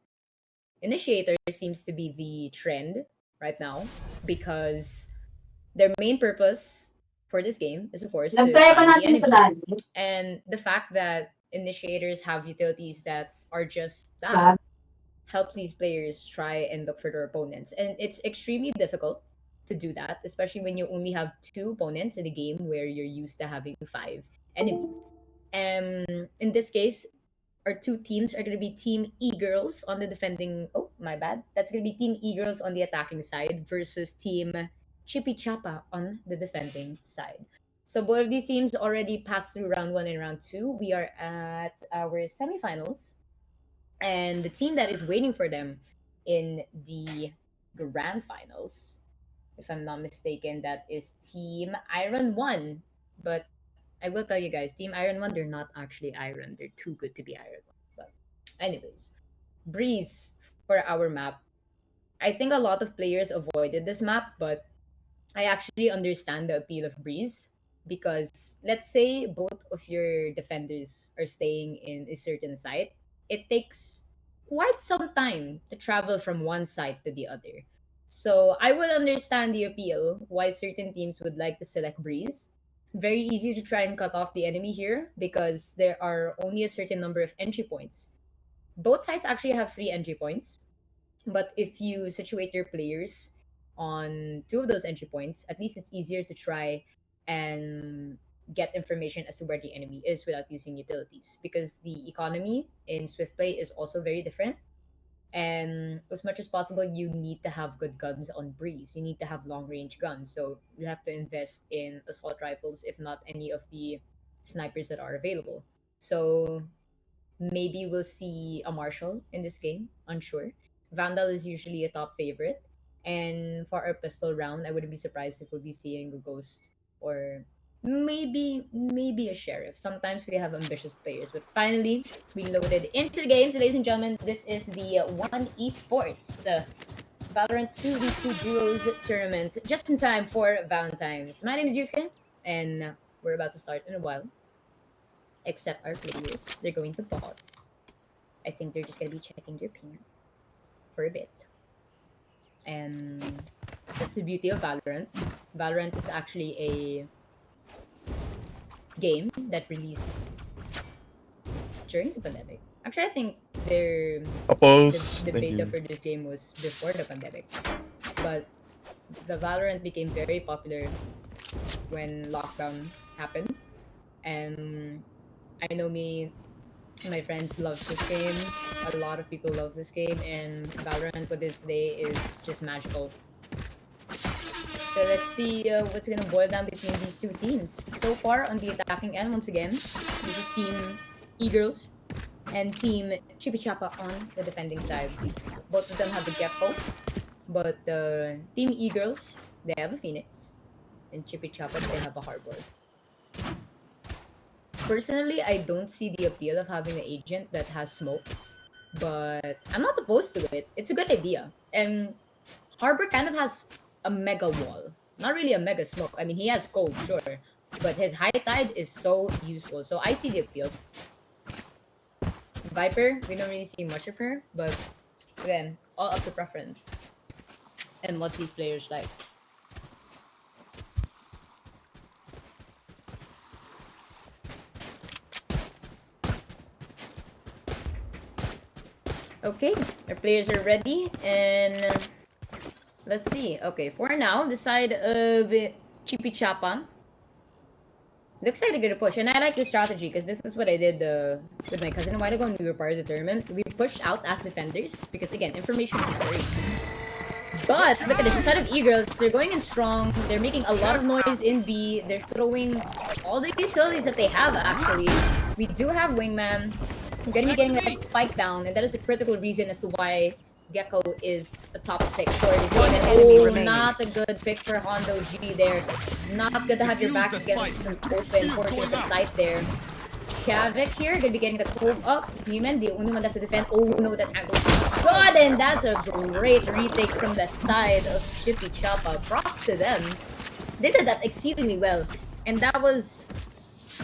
initiator seems to be the trend right now because their main purpose for this game is, of course, to Nagtry pa find the natin sa enemy. dali. And the fact that initiators have utilities that are just Bag. that helps these players try and look for their opponents. And it's extremely difficult to do that, especially when you only have two opponents in a game where you're used to having five enemies. And in this case, our two teams are going to be Team E-Girls on the defending... Oh, my bad. That's going to be Team E-Girls on the attacking side versus Team Chippy Chapa on the defending side. So both of these teams already passed through round 1 and round 2. We are at our semifinals. And the team that is waiting for them in the grand finals, if I'm not mistaken, that is Team Iron 1. But I will tell you guys, Team Iron 1, they're not actually Iron. They're too good to be Iron 1. But anyways, Breeze for our map. I think a lot of players avoided this map, but I actually understand the appeal of Breeze because let's say both of your defenders are staying in a certain site. It takes quite some time to travel from one site to the other. So I would understand the appeal why certain teams would like to select Breeze. Very easy to try and cut off the enemy here because there are only a certain number of entry points. Both sides actually have 3 entry points, but if you situate your players on 2 of those entry points, at least it's easier to try and get information as to where the enemy is without using utilities, because the economy in swift play is also very different. And as much as possible, you need to have good guns on Breeze. You need to have long range guns, so you have to invest in assault rifles, if not any of the snipers that are available. So maybe we'll see a Marshall in this game, unsure. Vandal is usually a top favorite. And for our pistol round, I wouldn't be surprised if we'll be seeing a Ghost or maybe a Sheriff. Sometimes we have ambitious players, but finally we loaded into the game. So ladies and gentlemen, this is the One Esports Valorant 2v2 Duos Tournament, just in time for Valentine's. My name is Yusuke, and we're about to start in a while. Except our players, they're going to pause. I think they're just going to be checking their ping for a bit. And that's the beauty of Valorant. Valorant is actually a game that released during the pandemic. Actually, I think the beta for this game was before the pandemic. But the Valorant became very popular when lockdown happened. And I know my friends love this game. A lot of people love this game, and Valorant for this day is just magical. So let's see what's gonna boil down between these two teams. So far on the attacking end, once again, this is Team E-Girls and Team Chippy Chapa on the defending side. Both of them have the Gecko, but Team E-Girls, they have a Phoenix, and Chippy Chapa, they have a Harbor. Personally, I don't see the appeal of having an agent that has smokes, but I'm not opposed to it. It's a good idea. And Harbor kind of has a mega wall. Not really a mega smoke. I mean, he has cold, sure, but his high tide is so useful. So I see the appeal. Viper, we don't really see much of her, but again, all up to preference and what these players like. Okay, our players are ready, and let's see. Okay, for now, the side of Chippy Chapa looks like they're gonna push, and I like this strategy because this is what I did with my cousin a while ago when we were part of the tournament. We pushed out as defenders because, again, information is very key. But look at this, instead of E-girls, they're going in strong, they're making a lot of noise in B, they're throwing all the utilities that they have actually. We do have Wingman. We're gonna be getting that spike down, and that is the critical reason as to why Gecko is a top pick for this game. And oh, not a good pick for Hondo G there. Not good to have your back against an open portion of the site there. Shavik here, gonna be getting the cove up. Newman, the only one that's to defend. Oh no, that angle's good, and that's a great retake from the side of Chippy Choppa. Props to them. They did that exceedingly well. And that was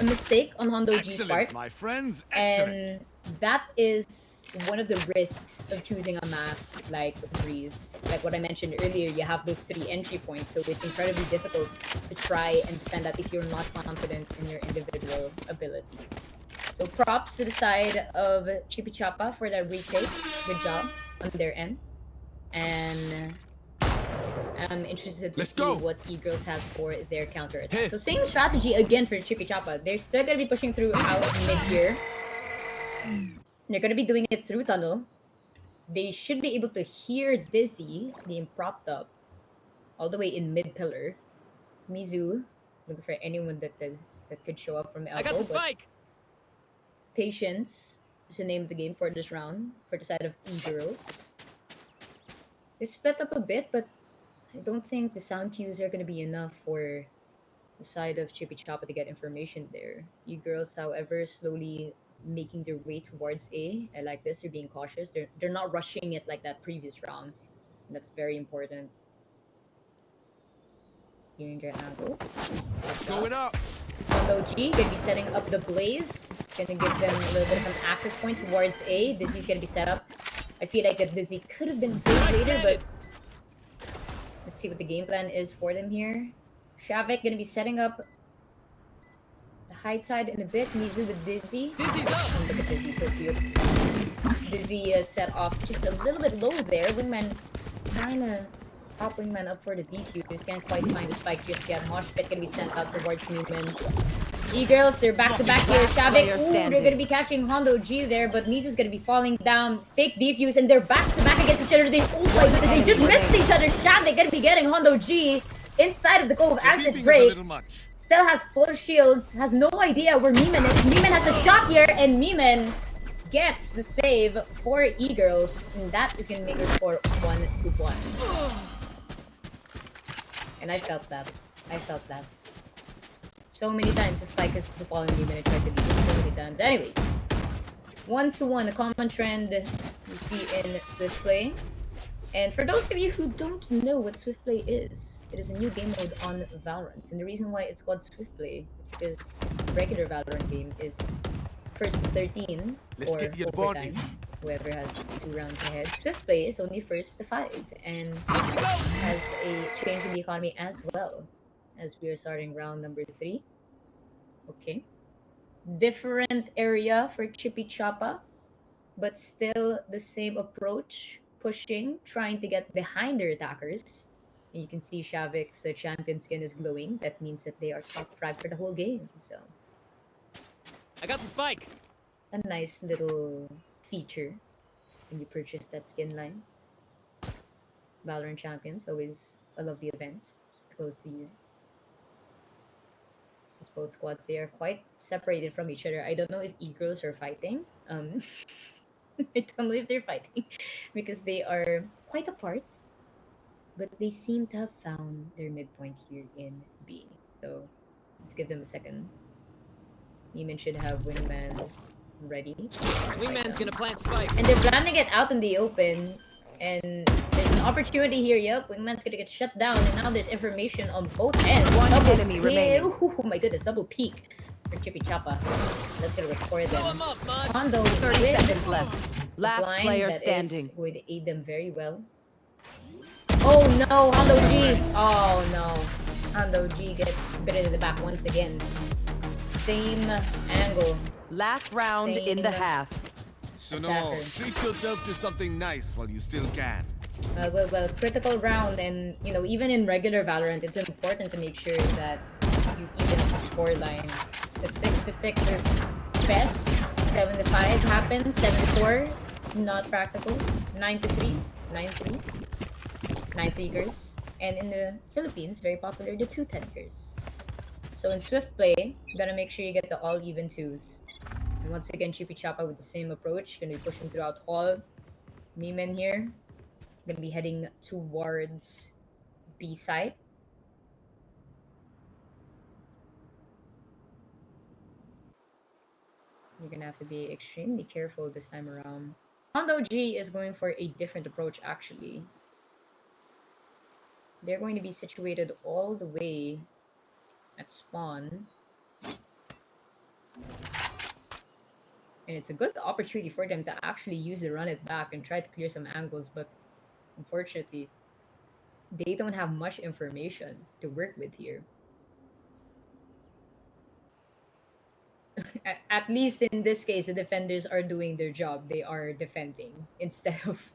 a mistake on Hondo G's part. My friends, and that is one of the risks of choosing a map like Breeze. Like what I mentioned earlier, you have those 3 entry points, so it's incredibly difficult to try and defend that if you're not confident in your individual abilities. So props to the side of Chippy Choppa for that retake. Good job on their end. And I'm interested to see what E-girls has for their counter attack. So same strategy again for Chippy Choppa. They're still gonna be pushing through out mid here. They're gonna be doing it through tunnel. They should be able to hear Dizzy being propped up all the way in mid pillar. Mizu looking for anyone that could show up from elbow. I got the spike. Patience is the name of the game for this round for the side of E-girls. They split up a bit, but I don't think the sound cues are going to be enough for the side of Chippy Choppa to get information there. E-girls, however, slowly making their way towards A. I like this. They're being cautious. They're not rushing it like that previous round. And that's very important. Hearing their angles. Going up. Hondo G gonna be setting up the blaze. It's gonna give them a little bit of an access point towards A. Dizzy's gonna be set up. I feel like that Dizzy could have been saved later, but let's see what the game plan is for them here. Shavik gonna be setting up the high side in a bit. Mizu with Dizzy. Dizzy's up. Look at Dizzy, so cute. Dizzy set off just a little bit low there. Wingman trying to pop Wingman up for the defuse. Can't quite find the spike just yet. Mosh pit gonna be sent out towards Newman. E-girls, they're back to back here. Shavik, ooh, they're gonna be catching Hondo G there, but Mizu's gonna be falling down. Fake defuse, and they're back to back against each other. Oh my goodness, they just missed each other. Shavik gonna be getting Hondo G inside of the cove as it breaks. Still has full shields, has no idea where Miman is. Miman has the shot here, and Miman gets the save for E-girls, and that is gonna make it for 1-1. And I felt that. I felt that. So many times the spike has befallen me when I tried to beat it. So many times. Anyways, 1-1, a common trend we see in Swift Play. And for those of you who don't know what Swift Play is, it is a new game mode on Valorant. And the reason why it's called Swift Play is because the regular Valorant game is first 13 or overtime. Whoever has 2 rounds ahead. Swift Play is only first to 5 and has a change in the economy as well, as we are starting round number 3. Okay. Different area for Chippy Choppa, but still the same approach. Pushing, trying to get behind their attackers. And you can see Shavik's champion skin is glowing. That means that they are top frag for the whole game. So I got the spike. a nice little feature when you purchase that skin line. Valorant Champions, always a lovely event close to you. These both squads, they are quite separated from each other. I don't know if E-girls are fighting. I don't know if they're fighting because they are quite apart, but they seem to have found their midpoint here in B. So let's give them a second. Neiman should have Wingman ready. Wingman's gonna plant spike. And they're planning it out in the open. And there's an opportunity here. Yep, Wingman's gonna get shut down. And now there's information on both ends. One enemy remaining. Oh my goodness, double peek for Chippy Choppa. That's gonna record them. Hondo 30 seconds left. Last blind player that standing. is going to aid them very well. Oh no, Hondo G! Oh no. Hondo G gets bitten in the back once again. Same angle. Last round Same in the half. So no, attacker. treat yourself to something nice while you still can. Well, critical round, and you know, even in regular Valorant, it's important to make sure that you even up the scoreline. The 6-6 is best. 7-5 happens. 7-4, not practical. 9-3, 9-3. 9-3gers, and in the Philippines, very popular, the 2-10gers. So in Swift play, you gotta make sure you get the all even 2s. And once again, Chippy Chapa with the same approach, gonna be pushing throughout hall. Meeman here, gonna be heading towards B side. You're gonna have to be extremely careful this time around. Hondo G is going for a different approach actually. They're going to be situated all the way at spawn. And it's a good opportunity for them to actually use the run it back and try to clear some angles, but unfortunately, they don't have much information to work with here. At least in this case, the defenders are doing their job. They are defending instead of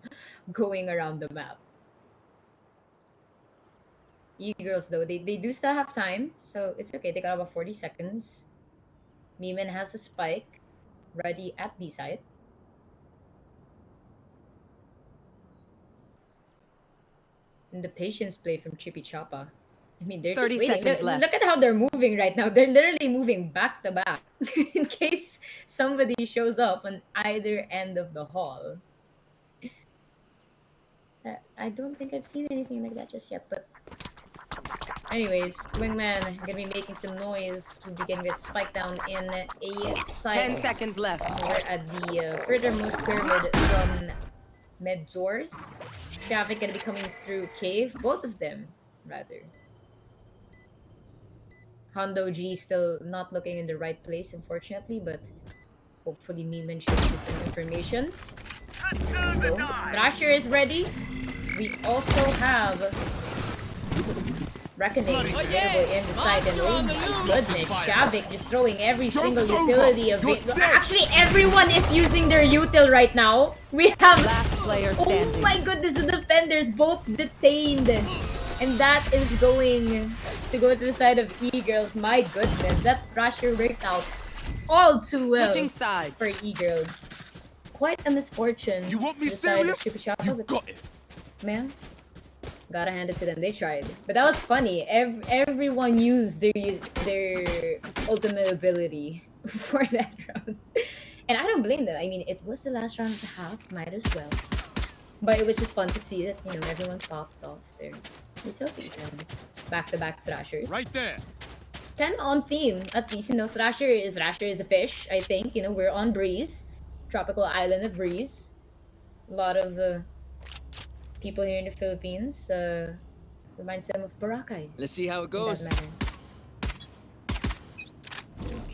going around the map. E-girls though, they do still have time, so it's okay. They got about 40 seconds. Meeman has a spike ready at B side. And the patience play from Chippy Chapa. I mean, they're just 30 waiting. seconds left. Look at how they're moving right now. They're literally moving back to back in case somebody shows up on either end of the hall. I don't think I've seen anything like that just yet, but anyways, Wingman gonna be making some noise. We'll be getting that spike down in a side. 10 seconds left. We're at the furthermost pyramid from Medzors. Traffic gonna be coming through cave. Both of them, rather. Hondo G still not looking in the right place, unfortunately, but hopefully Meeman should get some information. There we go. Thrasher is ready. We also have Reckoning available in the side, and oh my goodness, Shavik just throwing every single utility of it. Actually, everyone is using their util right now. We have Last player standing. oh my goodness, the defenders both detained. And that is going to go to the side of E-girls. My goodness, that Thrasher worked out all too well for E-girls. Quite a misfortune. You want me to the side of serious? Chippy Chapa, You but got it. man, gotta hand it to them. They tried, but that was funny. Everyone used their ultimate ability for that round, and I don't blame them. I mean, it was the last round of the half, might as well. But it was just fun to see that, you know, everyone popped off their utilities and back-to-back Thrashers. Right there. 10 on theme, at least, you know, Thrasher is a fish, I think. You know, we're on Breeze, tropical island of Breeze. A lot of people here in the Philippines reminds them of Boracay. Let's see how it goes.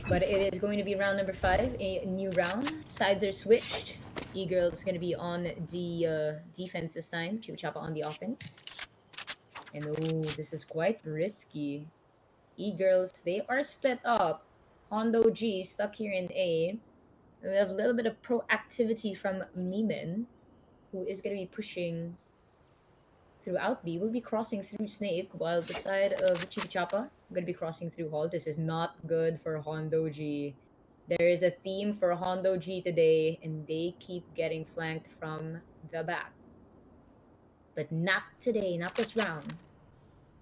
But it is going to be round number 5, a new round. Sides are switched. E-girls going to be on the defense this time. Chippy Chapa on the offense. And oh, this is quite risky. E-girls, they are split up. Hondo G stuck here in A. And we have a little bit of proactivity from Meeman, who is going to be pushing throughout B. We'll be crossing through Snake, while the side of Chippy Chapa going to be crossing through Hall. This is not good for Hondo G. There is a theme for Hondo G today, and they keep getting flanked from the back. But not today, not this round.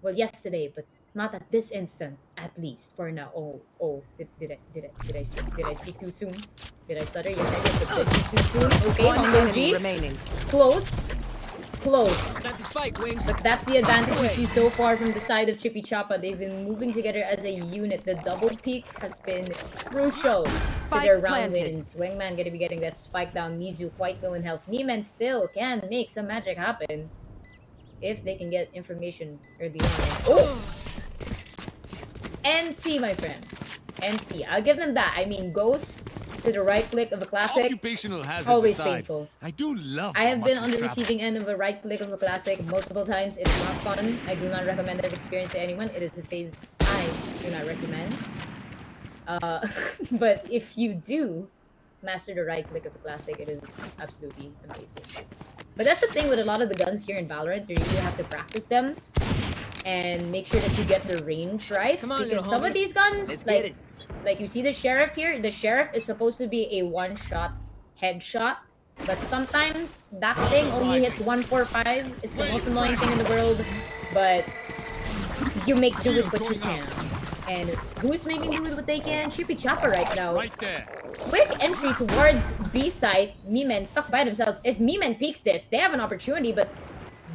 Well, yesterday, but not at this instant, at least for now. Oh, did I speak too soon? Did I stutter? Yes, I did. But did I speak too soon? Okay, Hondo G. Remaining. Close. Got the spike, Wings. But that's the advantage we see so far from the side of Chippy Chapa. They've been moving together as a unit. The double peak has been crucial to their round wins. Wingman gonna be getting that spike down. Mizu quite low in health. Meeman still can make some magic happen if they can get information early on. Oh! NC, my friend. NC. I'll give them that. I mean, Ghost to the right click of a classic. Occupational hazards Always aside, painful. I do love. I have how been much on we the travel. receiving end of a right click of a classic multiple times. It's not fun. I do not recommend that experience to anyone. It is a phase I do not recommend. But if you do master the right click of the classic, it is absolutely amazing. But that's the thing with a lot of the guns here in Valorant. You really have to practice them and make sure that you get the range right. Come on, because little some of homies. these guns, Let's get it. like you see the Sheriff here. The Sheriff is supposed to be a one-shot headshot. But sometimes that thing only hits 145. It's the most annoying thing in the world, but you make do with what you can. And who's making do with what they can? Chippy Chopper right now. Right there. Quick entry towards B site. Meemen stuck by themselves. If Meemen peeks this, they have an opportunity, but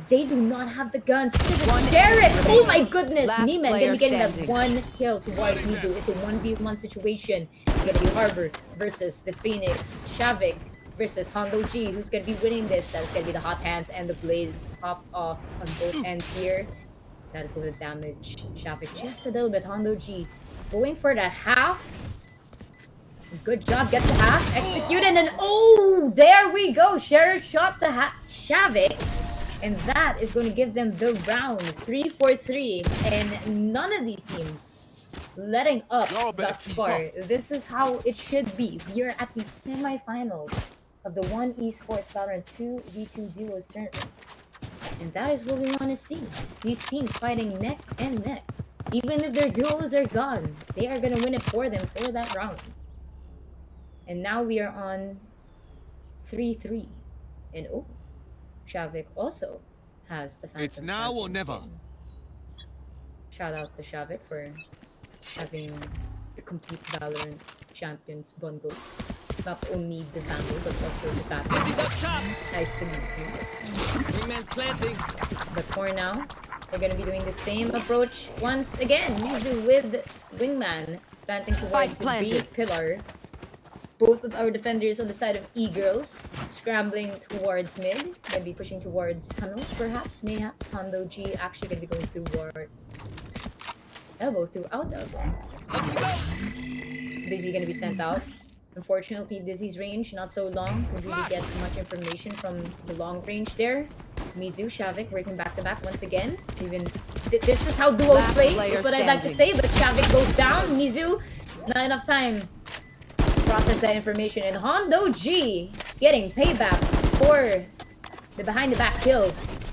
they do not have the guns. It's Derek! Oh my goodness! Last Meemen gonna player be getting that standing. one kill towards Mizu. It's a 1v1 situation. It's gonna be Harbor versus the Phoenix. Shavik versus Hondo G. Who's gonna be winning this? That is gonna be the hot hands and the blaze pop off on both ends here. That is going to damage Shavik just a little bit. Hondo G going for that half. Good job, gets a half, execute, and then oh, there we go. Sheriff shot the Shavik, and that is going to give them the round 3-4-3. And none of these teams letting up thus far. This is how it should be. We are at the semifinals of the One Esports Valorant 2v2 Duos tournament. And that is what we want to see. These teams fighting neck and neck. Even if their duos are gone, they are going to win it for them for that round. And now we are on 3-3. And oh, Shavik also has the Phantom It's now or Champion never. skin. Shout out to Shavik for having the complete Valorant Champions bundle. Not only the family, but also the battle. Dizzy's up top. I salute you. Wingman's planting. But for now, they're gonna be doing the same approach once again. Mizu with Wingman planting towards the B pillar. Both of our defenders on the side of E-Girls scrambling towards mid. Gonna be pushing towards tunnel, perhaps, mayhaps. Hondo G actually gonna be going toward elbow throughout elbow. Dizzy gonna be sent out. Unfortunately, Dizzy's range not so long. We really get much information from the long range there. Mizu, Shavik working back to back once again. Even this is how duos play. Is what I'd like to say. But Shavik goes down. Mizu, not enough time to process that information. And Hondo G getting payback for the behind the back kills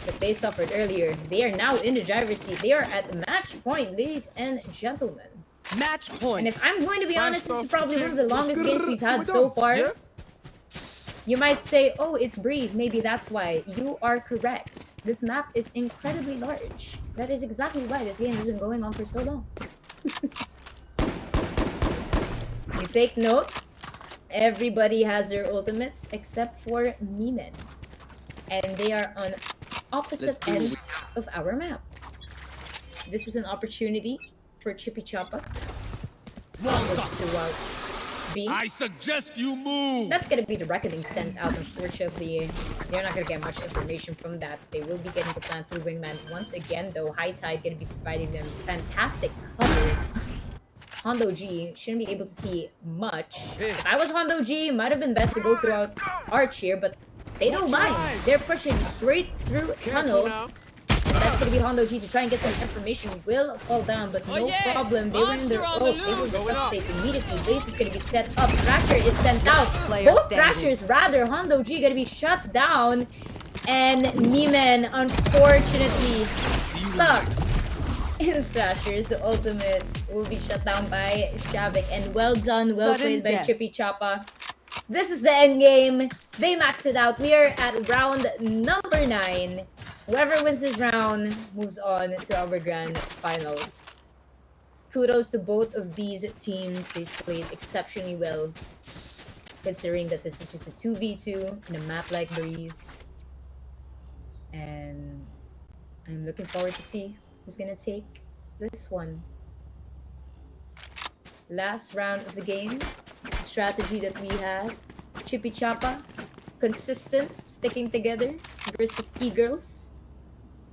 that they suffered earlier. They are now in the driver's seat. They are at match point, ladies and gentlemen. Match point. And if I'm going to be honest, this is probably one of the longest games we've had so far. You might say, oh, it's Breeze. Maybe that's why. You are correct. This map is incredibly large. That is exactly why this game has been going on for so long. You take note, everybody has their ultimates except for Meemen. And they are on opposite ends of our map. This is an opportunity for Chippy Choppa. Throughout B. I suggest you move. That's gonna be the reckoning sent out. Unfortunately, they're not gonna get much information from that. They will be getting the plan through Wingman once again, though. High Tide gonna be providing them fantastic cover. Hondo G shouldn't be able to see much. If I was Hondo G, might have been best to go throughout Arch here, but they don't mind. They're pushing straight through tunnel. That's gonna be Hondo G to try and get some information. Will fall down, but no problem. They were in their ult. They will resuscitate immediately. Base is gonna be set up. Thrasher is sent out. Both Thrashers, rather. Hondo G gonna be shut down. And Meemen, unfortunately, stuck in Thrasher's ultimate will be shut down by Shavik. And well done, well played by Chippy Choppa. This is the end game. They maxed it out. We are at round number 9. Whoever wins this round moves on to our grand finals. Kudos to both of these teams. They played exceptionally well, considering that this is just a 2v2 in a map like Breeze. And I'm looking forward to see who's gonna take this one. Last round of the game. Strategy that we had. Chippy Choppa, consistent, sticking together versus E-Girls.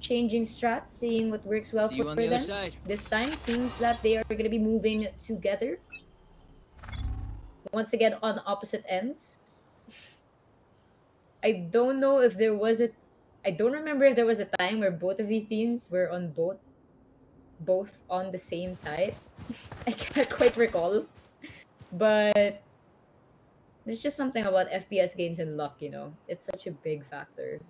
Changing strats, seeing what works well for them. This time seems that they are going to be moving together. Once again on opposite ends. I don't know if there was a... I don't remember if there was a time where both of these teams were on both on the same side. I can't quite recall. But there's just something about FPS games and luck, you know? It's such a big factor.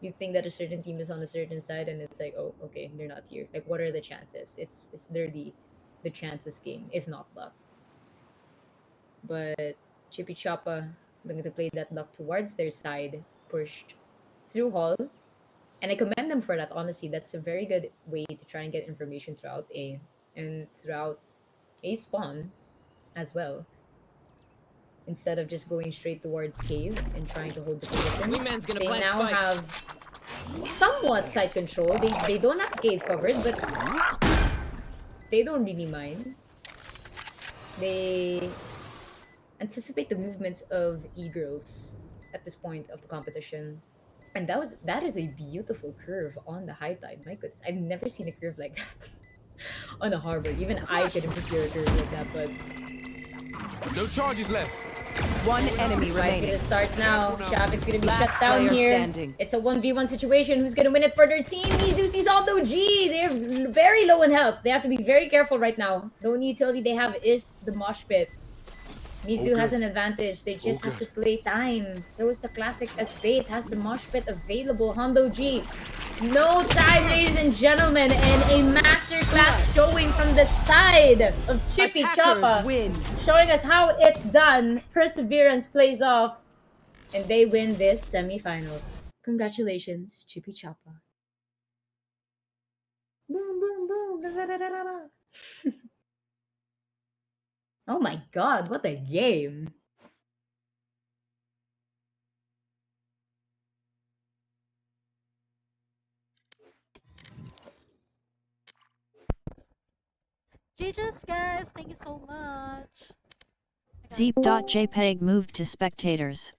You think that a certain team is on a certain side and it's like, oh, okay, they're not here. Like, what are the chances? It's literally the chances game, if not luck. But Chippy Choppa Looking to play that block towards their side, pushed through hall. And I commend them for that, honestly. That's a very good way to try and get information throughout A and throughout A spawn as well. Instead of just going straight towards cave and trying to hold the position. Wingman's gonna They plant now spike. have somewhat side control. They don't have cave covered, but they don't really mind. They anticipate the movements of e-girls at this point of the competition. And that is a beautiful curve on the high tide. My goodness, I've never seen a curve like that on the harbor. Even I couldn't procure a curve like that, but No charges left. One enemy right, remaining. gonna start now. Shavik's gonna be Last shut down player here. standing. It's a 1v1 situation. Who's gonna win it for their team? Mizu sees Aldo G. They're very low in health. They have to be very careful right now. The only utility they have is the mosh pit. Mizu has an advantage. They just have to play time. Throws the classic as bait. Has the mosh pit available. Hondo G. No time, ladies and gentlemen. And a masterclass showing from the side of Chippy Choppa. Win. Showing us how it's done. Perseverance plays off. And they win this semifinals. Congratulations, Chippy Choppa. Boom, boom, boom. Da-da-da-da-da. Oh my god, what a game. GG's, guys. Thank you so much. Zeep.jpg moved to spectators.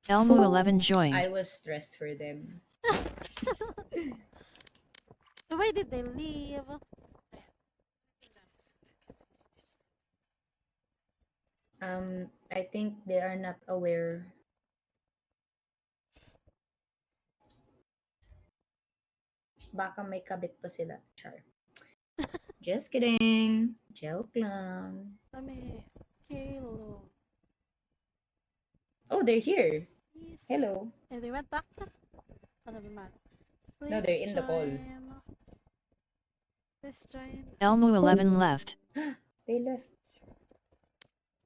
Elmu11 joined. I was stressed for them. Why did they leave? I think they are not aware. Baka may kabit pa sila. Char. Just kidding. Joke lang. Kami. Kilo. Oh, they're here. Please. Hello. And they went back to... Oh, never mind. No, they're in the call. Please join. Elmu11 left. They left.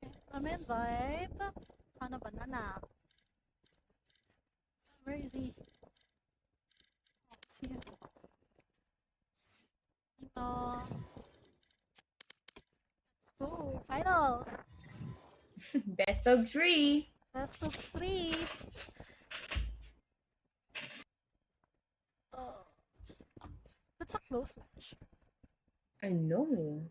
Okay. I'm invite. Hana banana. Where is he? Oh, see him. Let's go. Finals. Best of 3. Best of 3. Oh. That's a close match. I know.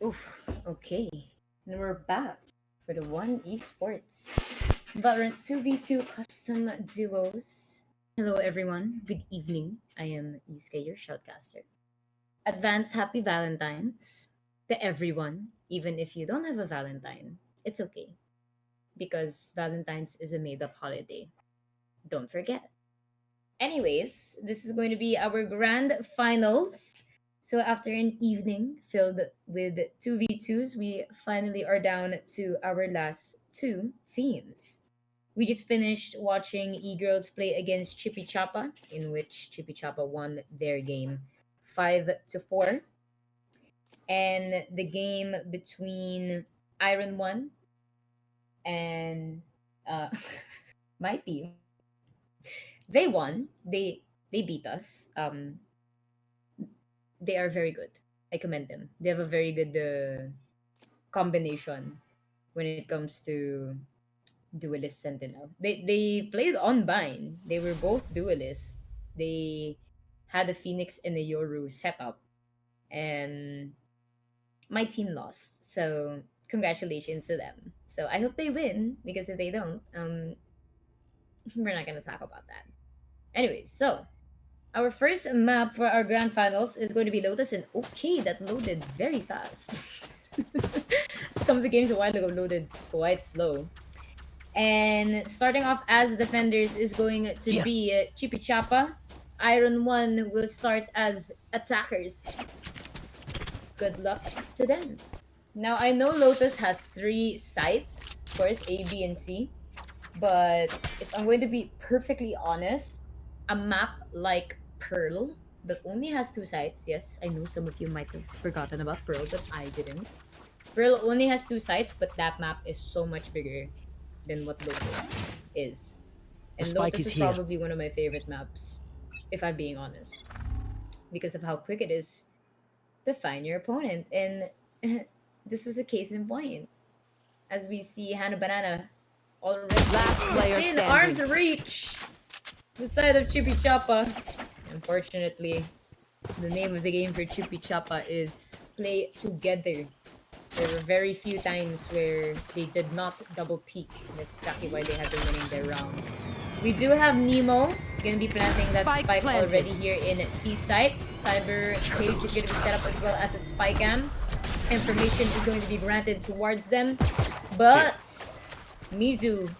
Oof. Okay. And we're back for the one esports Valorant 2v2 custom duos. Hello everyone. Good evening. I am Yusuke, your shoutcaster. Advance happy Valentine's to everyone, even if you don't have a Valentine. It's okay because Valentine's is a made-up holiday. Don't forget. Anyways, this is going to be our grand finals. So after an evening filled with 2v2s, we finally are down to our last two teams. We just finished watching E-Girls play against Chippy Chapa, in which Chippy Chapa won their game 5-4. And the game between Iron One and uh, my team, they won. They beat us. They are very good. I commend them. They have a very good combination when it comes to duelist sentinel. They played on Bind. They were both duelists. They had a Phoenix and a Yoru setup, and my team lost. So congratulations to them. So I hope they win because if they don't, we're not gonna talk about that. Anyways, so our first map for our grand finals is going to be Lotus, and okay, that loaded very fast. Some of the games a while ago loaded quite slow. And starting off as defenders is going to be Chippy Chapa. Iron One will start as attackers. Good luck to them. Now I know Lotus has 3 sites, of course, A, B, and C. But if I'm going to be perfectly honest, a map like Pearl that only has 2 sites, yes, I know some of you might have forgotten about Pearl, but I didn't. Pearl only has 2 sites, but that map is so much bigger than what Lotus is. And Lotus is probably one of my favorite maps, if I'm being honest, because of how quick it is to find your opponent. And this is a case in point. As we see Hannah Banana already Last player within standing. arm's reach the side of Chippy Chapa. Unfortunately, the name of the game for Chippy Chapa is Play Together. There were very few times where they did not double peak. That's exactly why they have been winning their rounds. We do have Nemo gonna be planting that spike planted. already here in C site. Cyber Cage is gonna be set up as well as a spike cam. Information is going to be granted towards them, but Mizu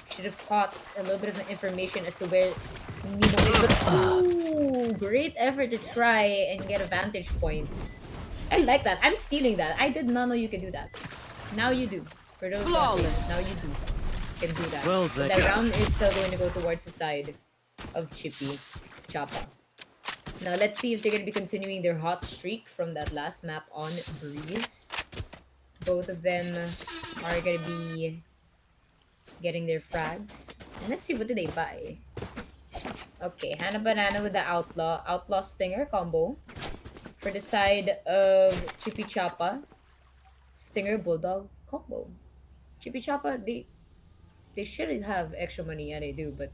should have caught a little bit of information as to where Nemo is. But ooh, great effort to try and get a vantage point. I like that. I'm stealing that. I did not know you could do that. Now you do. For those Flawless. now you do. Can do that. Well, But that round is still going to go towards the side of Chippy Chapa. Now let's see if they're going to be continuing their hot streak from that last map on Breeze. Both of them are going to be getting their frags. And let's see, what did they buy? Okay, Hannah Banana with the Outlaw Stinger combo. For the side of Chippy Chapa, Stinger Bulldog combo. Chippy Chapa, they should have extra money, yeah they do, but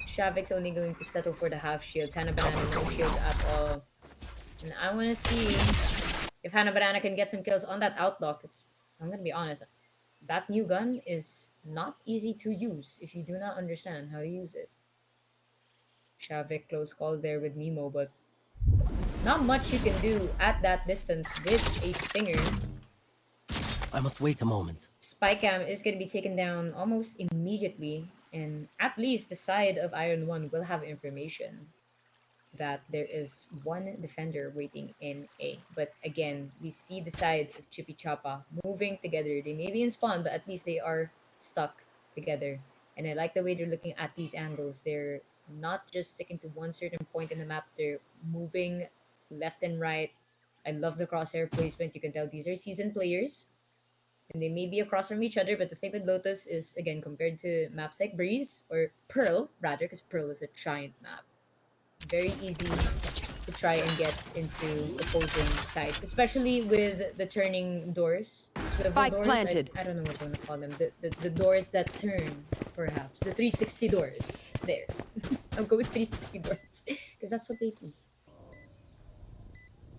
Shavik's only going to settle for the half shield. Hannah Banana no shield at all. And I want to see if Hannah Banana can get some kills on that Outlaw, because I'm going to be honest, that new gun is not easy to use if you do not understand how to use it. Shavik close call there with Nemo, but not much you can do at that distance with a Stinger. I must wait a moment. Spycam is going to be taken down almost immediately, and at least the side of Iron One will have information that there is one defender waiting in A. But again, we see the side of Chippy Chapa moving together. They may be in spawn, but at least they are stuck together. And I like the way they're looking at these angles. They're not just sticking to one certain point in the map. They're moving left and right. I love the crosshair placement. You can tell these are seasoned players. And they may be across from each other, but the thing with Lotus is, again, compared to maps like Breeze, or Pearl, rather, because Pearl is a giant map. Very easy to try and get into opposing side, especially with the turning doors. Swivel Spike doors. planted. I don't know what you want to call them. The doors that turn, perhaps. The 360 doors. There. I'll go with 360 doors, because that's what they do.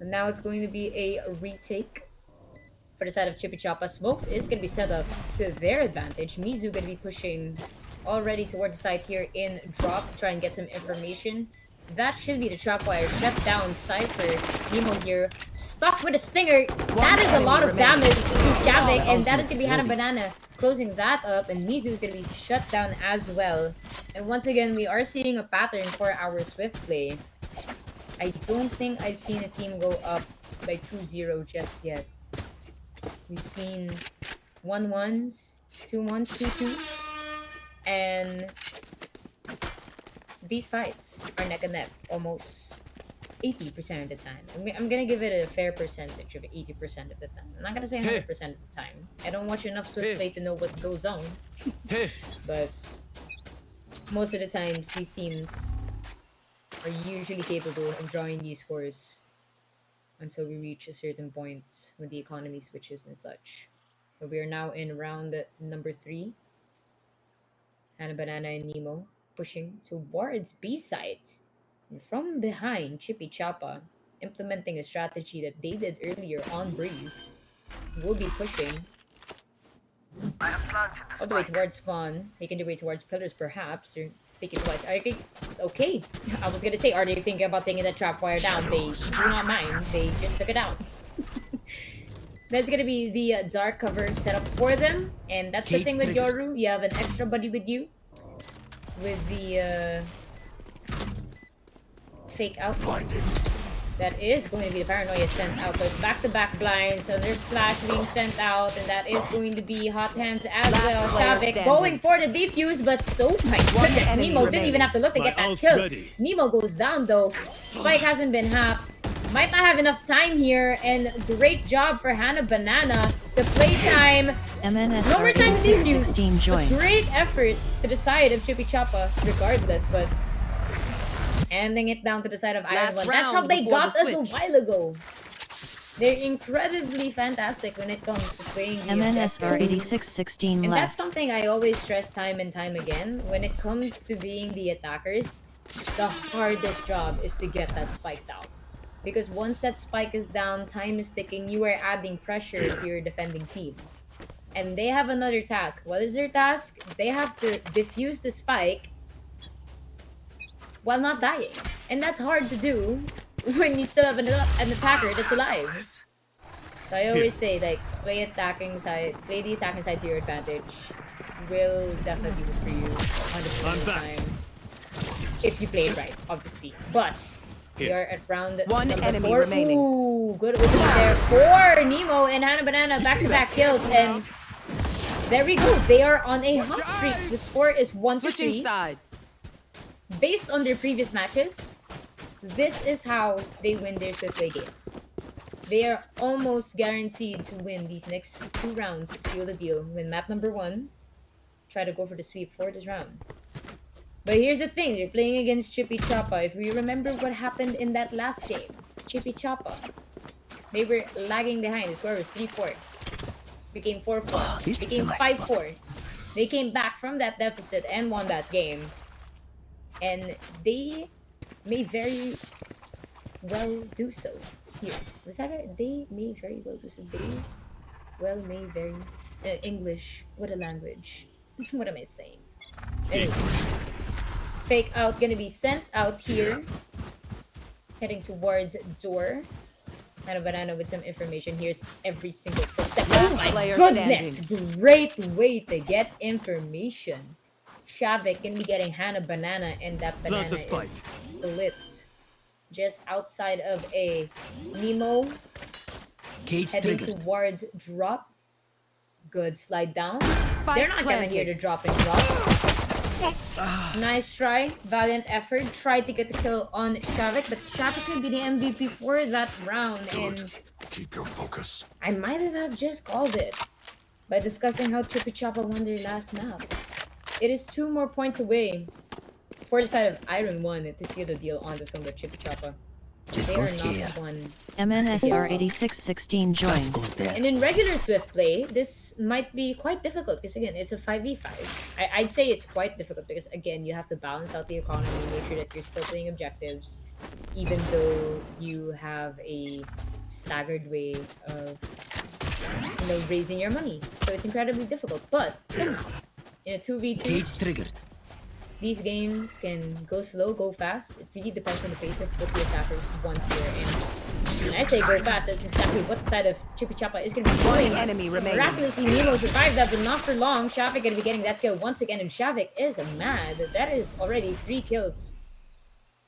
And now it's going to be a retake for the side of Chippy Choppa. Smokes is going to be set up to their advantage. Mizu going to be pushing already towards the side here in drop to try and get some information. That should be the trapwire shut down Cypher. Nemo here stuck with a stinger. That is a lot of damage to Shavik, and that is going to be Hannah Banana closing that up, and Mizu is going to be shut down as well. And once again, we are seeing a pattern for our Swift play. I don't think I've seen a team go up by 2-0 just yet. We've seen 1-1s, 2-1s, 2-2s, and these fights are neck and neck almost 80% of the time. I'm gonna give it a fair percentage of 80% of the time. I'm not gonna say 100% of the time. I don't watch enough Swift play to know what goes on. But most of the times, these teams are usually capable of drawing these scores until we reach a certain point when the economy switches and such. But we are now in round number 3. Hannah Banana and Nemo pushing towards B site. And from behind, Chippy Choppa, implementing a strategy that they did earlier on Breeze, will be pushing all the way towards spawn, making their way towards pillars perhaps. They're thinking twice. Okay. I was gonna say, are they thinking about taking the trapwire down? They do not mind. They just took it out. That's gonna be the dark cover set up for them. And that's the thing with Yoru. You have an extra buddy with you. With the fake out. That is going to be the paranoia sent out. So it's back-to-back blinds. So there's flash being sent out. And that is going to be hot hands as well. Shavik going for the defuse. But so, my goodness, Nemo didn't even have to look to get that kill. Nemo goes down though. Spike hasn't been half. Might not have enough time here. And great job for Hannah Banana. The playtime. No more time to defuse. Great effort to the side of Chippy Choppa regardless. But ending it down to the side of Iron One. That's how they got us a while ago. They're incredibly fantastic when it comes to playing the MNSR 8616 and left. that's something I always stress time and time again. When it comes to being the attackers, the hardest job is to get that spike down. Because once that spike is down, time is ticking, you are adding pressure to your defending team. And they have another task. What is their task? They have to defuse the spike while not dying. And that's hard to do when you still have an attacker that's alive. So I always say, like, play the attacking side to your advantage. Will definitely work for you 100% of the time. If you play it right, obviously. But we are at round number enemy 4. remaining. Ooh, good opening there for Nemo and Hannah Banana back-to-back kills. And there we go. They are on a hot streak. The score is 1-3. Sides. Based on their previous matches, this is how they win their Swift play games. They are almost guaranteed to win these next 2 rounds to seal the deal. Win map number 1, try to go for the sweep for this round. But here's the thing, they're playing against Chippy Choppa. If we remember what happened in that last game, Chippy Choppa, they were lagging behind. The score was 3-4. Became 4-4. Became 5-4. They came back from that deficit and won that game. And they may very well do so. Here, was that right? They may very well do so. They well may very... English, what a language. What am I saying? Anyways, fake out gonna be sent out here. Heading towards door. Hannah Banana with some information. Here's every single footstep. Oh my goodness! Great way to get information. Shavik can be getting Hannah Banana, and that banana is split just outside of a Nemo. Heading towards drop. Good slide down. They're not gonna hear the drop and drop. Nice try, valiant effort. Tried to get the kill on Shavik, but Shavik can be the MVP for that round. And keep your focus. I might have just called it by discussing how Chippy Choppa won their last map. It is 2 more points away for the side of Iron One to seal the deal on the song with Chippy Choppa. They are not one. MNSR 8616 joined. And in regular Swift play, this might be quite difficult because again, it's a 5v5. I'd say it's quite difficult because again, you have to balance out the economy, make sure that you're still playing objectives. even though you have a staggered way of raising your money. So it's incredibly difficult. But somehow, in a 2v2, Cage triggered. these games can go slow, go fast. It really depends on the pace of what the attackers want here. And when I say go fast, that's exactly what side of Chippy Choppa is going to be doing. Enemy remaining. Miraculously, Nemo survived that, but not for long. Shavik going to be getting that kill once again, and Shavik is mad. That is already 3 kills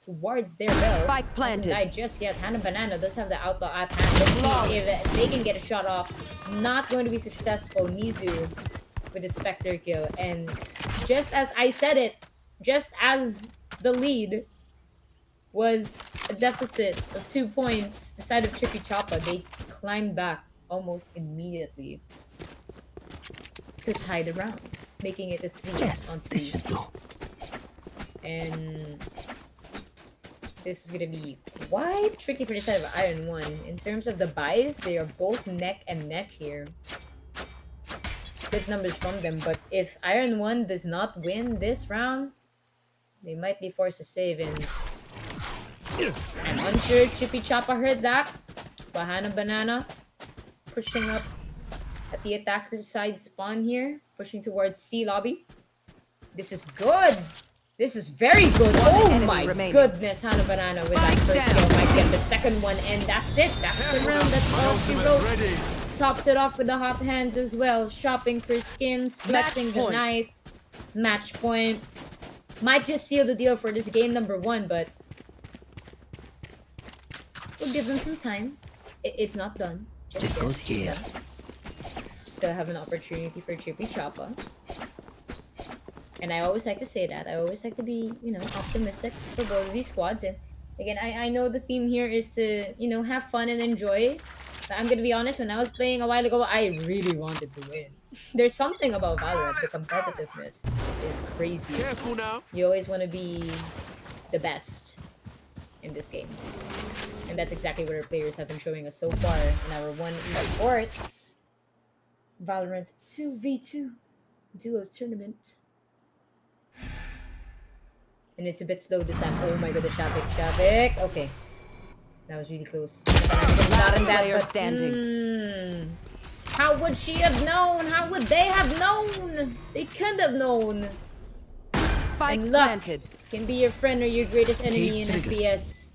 towards their belt. Spike planted. Hasn't died just yet. Hannah Banana does have the outlaw at hand. Let's see if they can get a shot off. Not going to be successful. Mizu with the Spectre kill. And just as I said it, just as the lead was a deficit of 2 points, the side of Chippy Choppa, they climbed back almost immediately to tie the round, making it a 3 on 3. And this is gonna be quite tricky for the side of Iron 1. In terms of the buys, they are both neck and neck here. Good numbers from them, but if Iron 1 does not win this round, they might be forced to save, and I'm unsure if Chippy Choppa heard that. Bahana Banana pushing up at the attacker's side spawn here, pushing towards C lobby. This is good. This is very good. Oh my goodness, Hannah Banana with that first kill might get the second one, and that's it. That's the round. That's all she wrote. Tops it off with the hot hands as well. Shopping for skins, flexing the knife. Match point. Might just seal the deal for this game number 1, but we'll give them some time. It's not done. This goes here. Still have an opportunity for Chippy Choppa. And I always like to say that. I always like to be, optimistic for both of these squads. And again, I know the theme here is to, have fun and enjoy. But I'm gonna be honest, when I was playing a while ago, I really wanted to win. There's something about Valorant, the competitiveness is crazy. Careful now. You always want to be the best in this game. And that's exactly what our players have been showing us so far in our 1 esports Valorant 2v2 duos tournament. And it's a bit slow this time. Oh my god, the Shavik. Okay. That was really close. Not in that, but standing. How would she have known? How would they have known? They couldn't have known. Spike and luck planted. Can be your friend or your greatest enemy in FPS.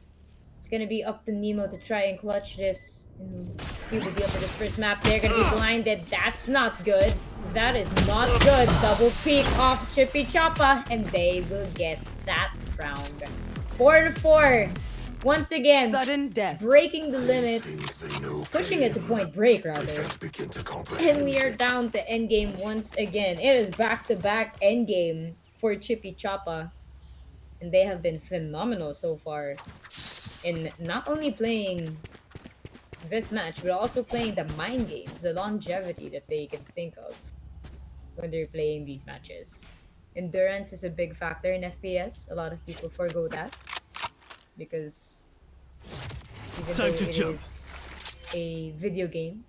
It's gonna be up to Nemo to try and clutch this and seal the deal for this first map. They're gonna be blinded. That's not good. That is not good. Double peek off Chippy Choppa, and they will get that round. 4-4. Once again, sudden death, breaking the limits, pushing it to point break rather. And we are down to endgame once again. It is back-to-back endgame for Chippy Choppa. And they have been phenomenal so far in not only playing this match, but also playing the mind games, the longevity that they can think of when they're playing these matches. Endurance is a big factor in FPS. A lot of people forgo that. Because even though it is a video game,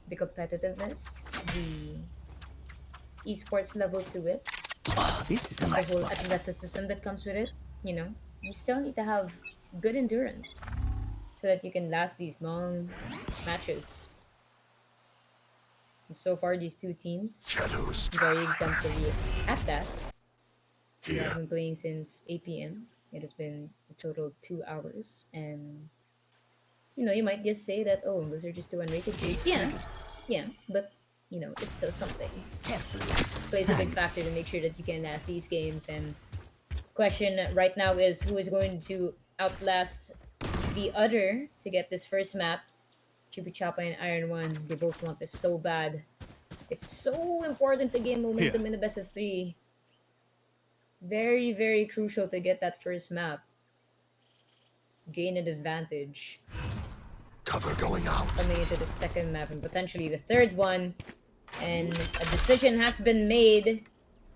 the competitiveness, the esports level to it, this is a nice the whole athleticism that comes with it, you still need to have good endurance so that you can last these long matches. And so far, these two teams very exemplary at that. They have been playing since 8 p.m. It has been a total of 2 hours, and you might just say that, oh, those are just 2 unrated games. Yeah, but it's still something. Plays a big factor to make sure that you can last these games. And question right now is who is going to outlast the other to get this first map. Chippy Choppa and Iron 1, they both want this so bad. It's so important to gain momentum in the best of 3. Very, very crucial to get that first map. Gain an advantage. Cover going out. Coming into the second map and potentially the third one. And a decision has been made.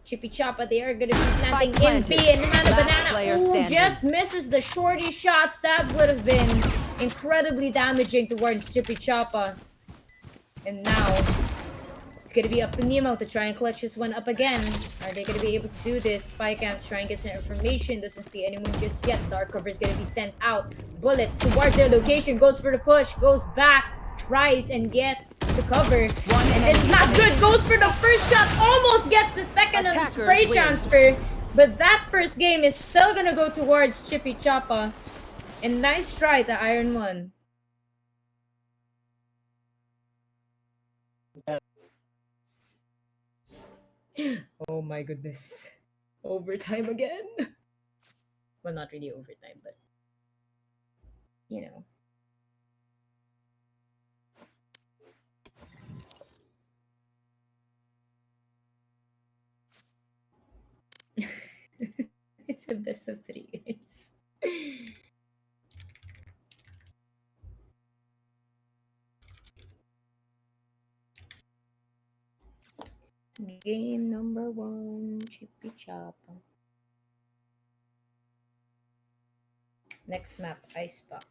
Chippy Choppa, they are going to be planting in B, and Hannah Banana just misses the shorty shots. That would have been incredibly damaging towards Chippy Choppa. And now, it's gonna be up to Nemo to try and clutch this one up again. Are they gonna be able to do this? Spy Camp try and get some information. Doesn't see anyone just yet. Dark cover is gonna be sent out. Bullets towards their location. Goes for the push. Goes back. Tries and gets the cover. And it's not good. Goes for the first shot. Almost gets the second on the spray transfer. But that first game is still gonna go towards Chippy Choppa. And nice try to Iron 1. Oh my goodness. Overtime again? Well, not really overtime, but you know. It's a best of 3 games. Game number 1, Chippy Choppa. Next map, Icebox.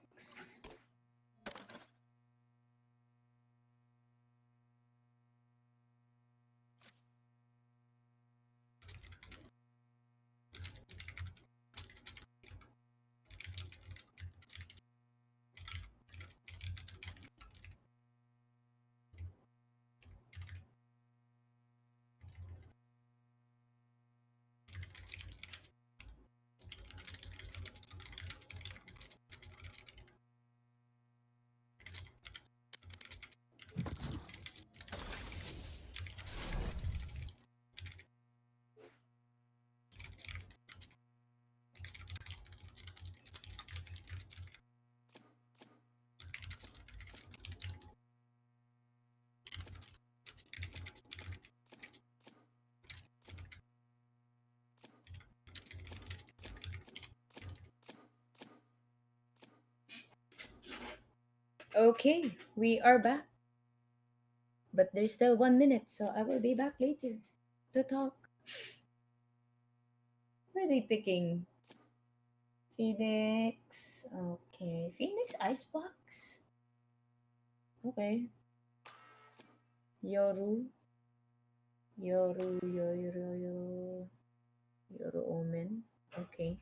Okay, we are back. But there's still 1 minute, so I will be back later to talk. Where are they picking? Phoenix. Okay. Phoenix Icebox? Okay. Yoru. Yoru Omen. Okay.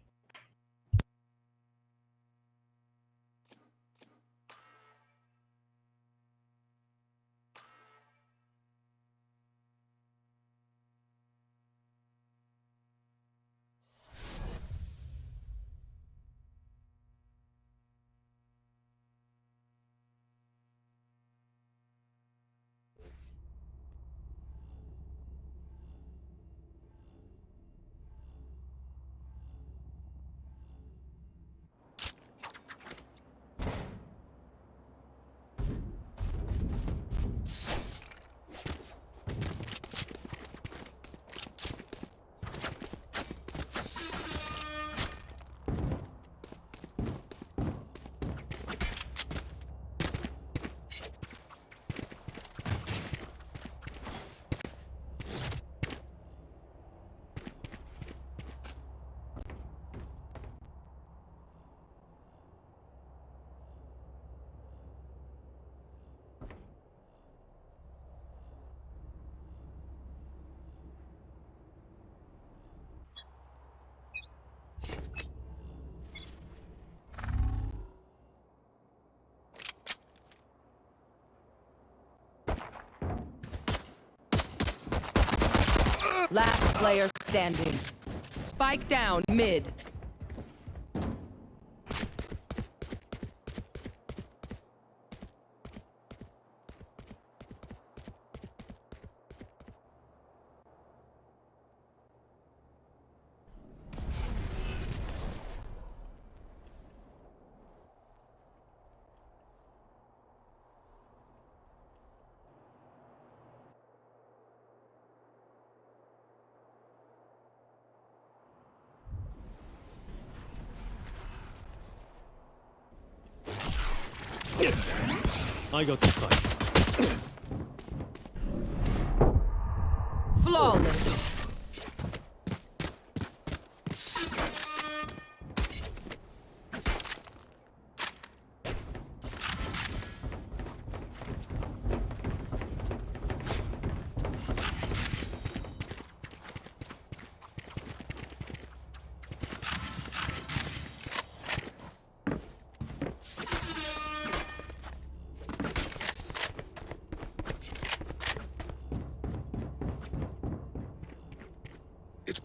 Last player standing. Spike down mid. I got the spike. Flawless.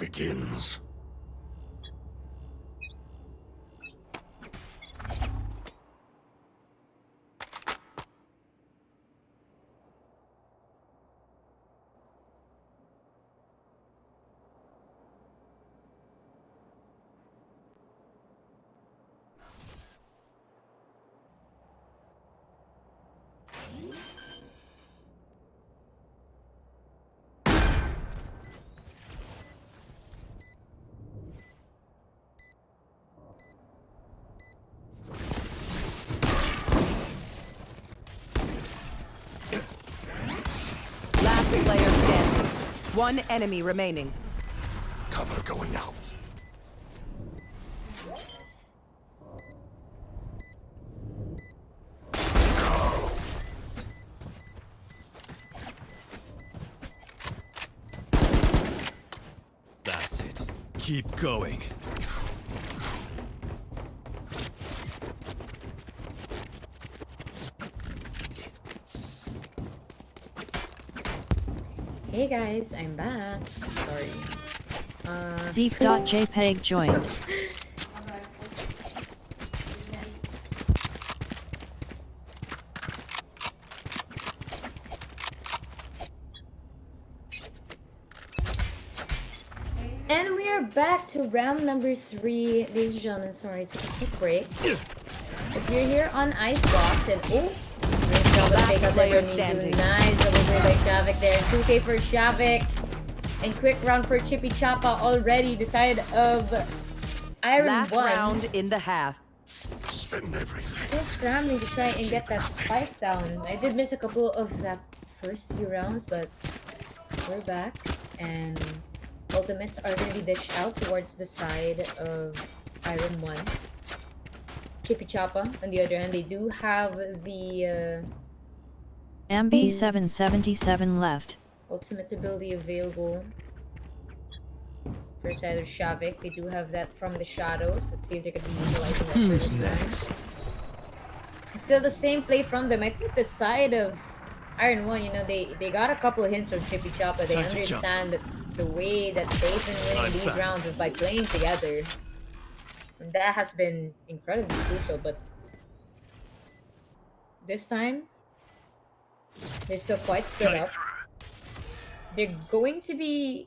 begins. Last player standing. One enemy remaining. Cover going out. That's it. Keep going. Hey guys, I'm back. Sorry. Zeek.jpg joined. And we are back to round number 3. Ladies and gentlemen, sorry, take a quick break. But we're here on Icebox and oh, great job with fake out there for me. Nice double play by Shavik there. 2k for Shavik. And quick round for Chippy Choppa already. The side of Iron Last 1. round in the half. Spend everything. Still scrambling to try and get that spike down. I did miss a couple of that first few rounds, but we're back. And ultimates are going to be dished out towards the side of Iron 1. Chippy Choppa, on the other hand, they do have the MB 777 left. ultimate ability available for side of Shavik. They do have that from the shadows. Let's see if they can be utilizing that. Who's next? It's still the same play from them. I think the side of Iron 1, you know, they got a couple of hints from Chippy Choppa. They understand that the way that they've been winning these rounds is by playing together. And that has been incredibly crucial, but this time, they're still quite split up. They're going to be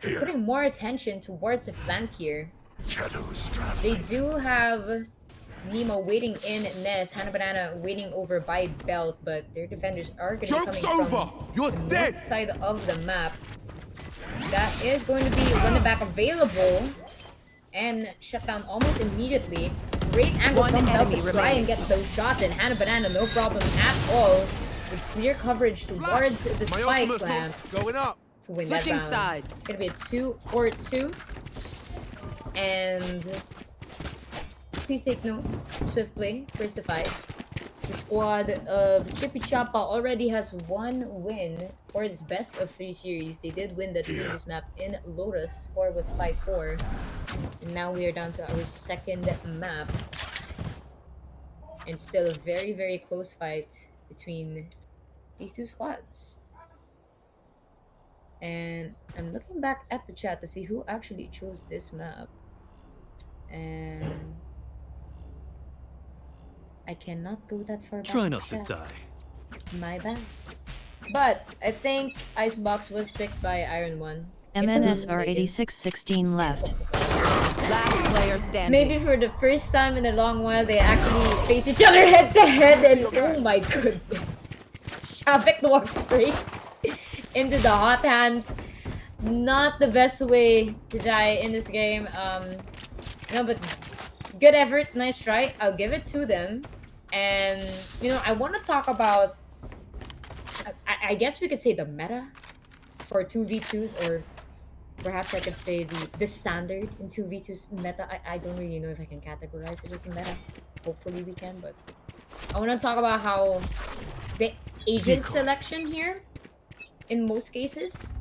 putting more attention towards the flank here. Shadows They do have Nemo waiting in Nest, Hannah Banana waiting over by Belt, but their defenders are going to be coming from You're the dead. north side of the map. That is going to be running back available and shut down almost immediately. Great angle from Belt to try and get those shots in. Hannah Banana, no problem at all. With clear coverage towards the spike clamp going up. to win Switching that round. sides. It's going to be a 2-4-2. And please take note, swift play, first to 5. The squad of Chippy Choppa already has 1 win for its best of 3 series. They did win that previous map in Lotus. Score was 5-4. And now we are down to our second map. And still a very, very close fight between these two squads. And I'm looking back at the chat to see who actually chose this map. And I cannot go that far back. Try not to die. My bad. But I think Icebox was picked by Iron 1. MNSR 8616 left. Last player standing. Maybe for the first time in a long while, they actually face each other head to head, and oh my goodness. Shavik walks straight into the hot hands. Not the best way to die in this game. No, but good effort, nice try. I'll give it to them. And, you know, I want to talk about, I guess we could say the meta for 2v2s, or perhaps I could say the standard in 2v2s meta. I don't really know if I can categorize it as a meta. Hopefully we can, but I want to talk about how the agent selection here, in most cases,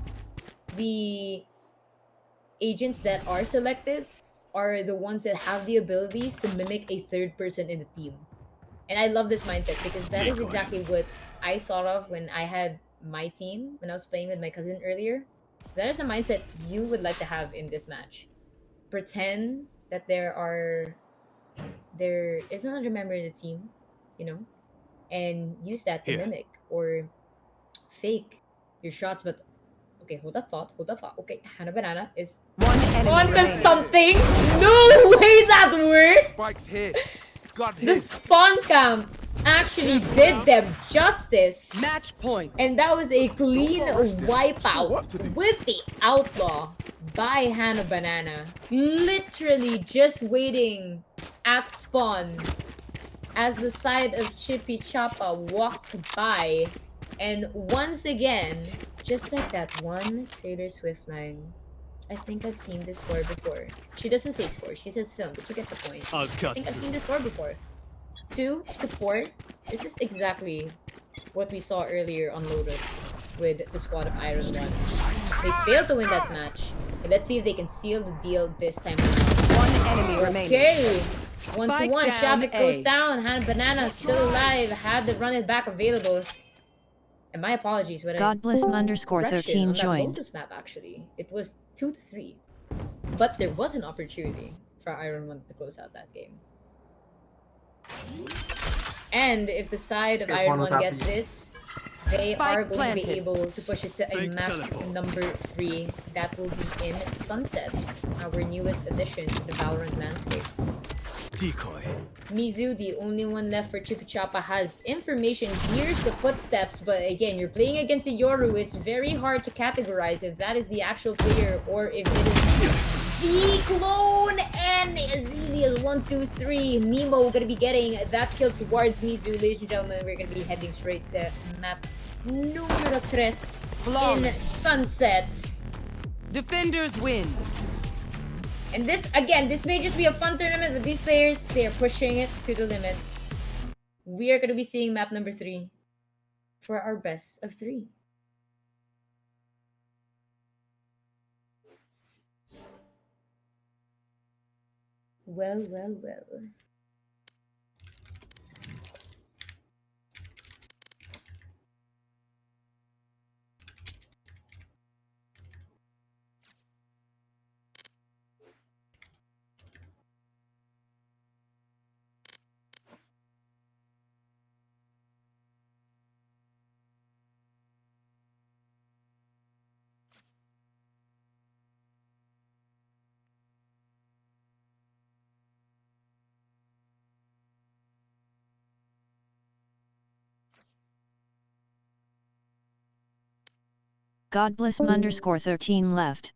the agents that are selected are the ones that have the abilities to mimic a third person in the team. And I love this mindset because that is exactly what I thought of when I had my team, when I was playing with my cousin earlier. That is a mindset you would like to have in this match. Pretend that there is another member in the team, you know, and use that to Here. mimic or fake your shots. But okay, hold that thought. Okay, Hannah Banana is One enemy onto remaining. something. No way that worked. Spike's here. Got The him. spawn camp actually did them justice. Match point. And that was a clean wipeout with the outlaw by Hannah Banana. Literally just waiting at spawn as the side of Chippy Choppa walked by. And once again, just like that one Taylor Swift line, I think I've seen this score before. She doesn't say score, she says film, but you get the point. I'll I cut think I've through. seen this score before. 2 to 4. This is exactly what we saw earlier on Lotus with the squad of Iron 1. They failed to win that match. But let's see if they can seal the deal this time around. One enemy remaining. Okay. 1 to Spike 1. down Shavik goes A. down. Hannah Banana still alive. Had the run it back available. And my apologies when Godblessm_13 on that joined. Lotus map actually. It was 2 to 3. But there was an opportunity for Iron 1 to close out that game. And if the side of Iron 1 gets this, they are going to be able to push us to a map number 3 that will be in Sunset, our newest addition to the Valorant landscape. Decoy. Mizu, the only one left for Chippy Choppa, has information, hears the footsteps, but again, you're playing against a Yoru, it's very hard to categorize if that is the actual player or if it is the clone, and as easy as 1, 2, 3, Nemo gonna be getting that kill towards Mizu. Ladies and gentlemen, we're gonna be heading straight to map numero 3 in Sunset. Defenders win. And this, again, this may just be a fun tournament, but these players, they are pushing it to the limits. We are gonna be seeing map number 3 for our best of 3. Well, well, well. Godblessm_13 left.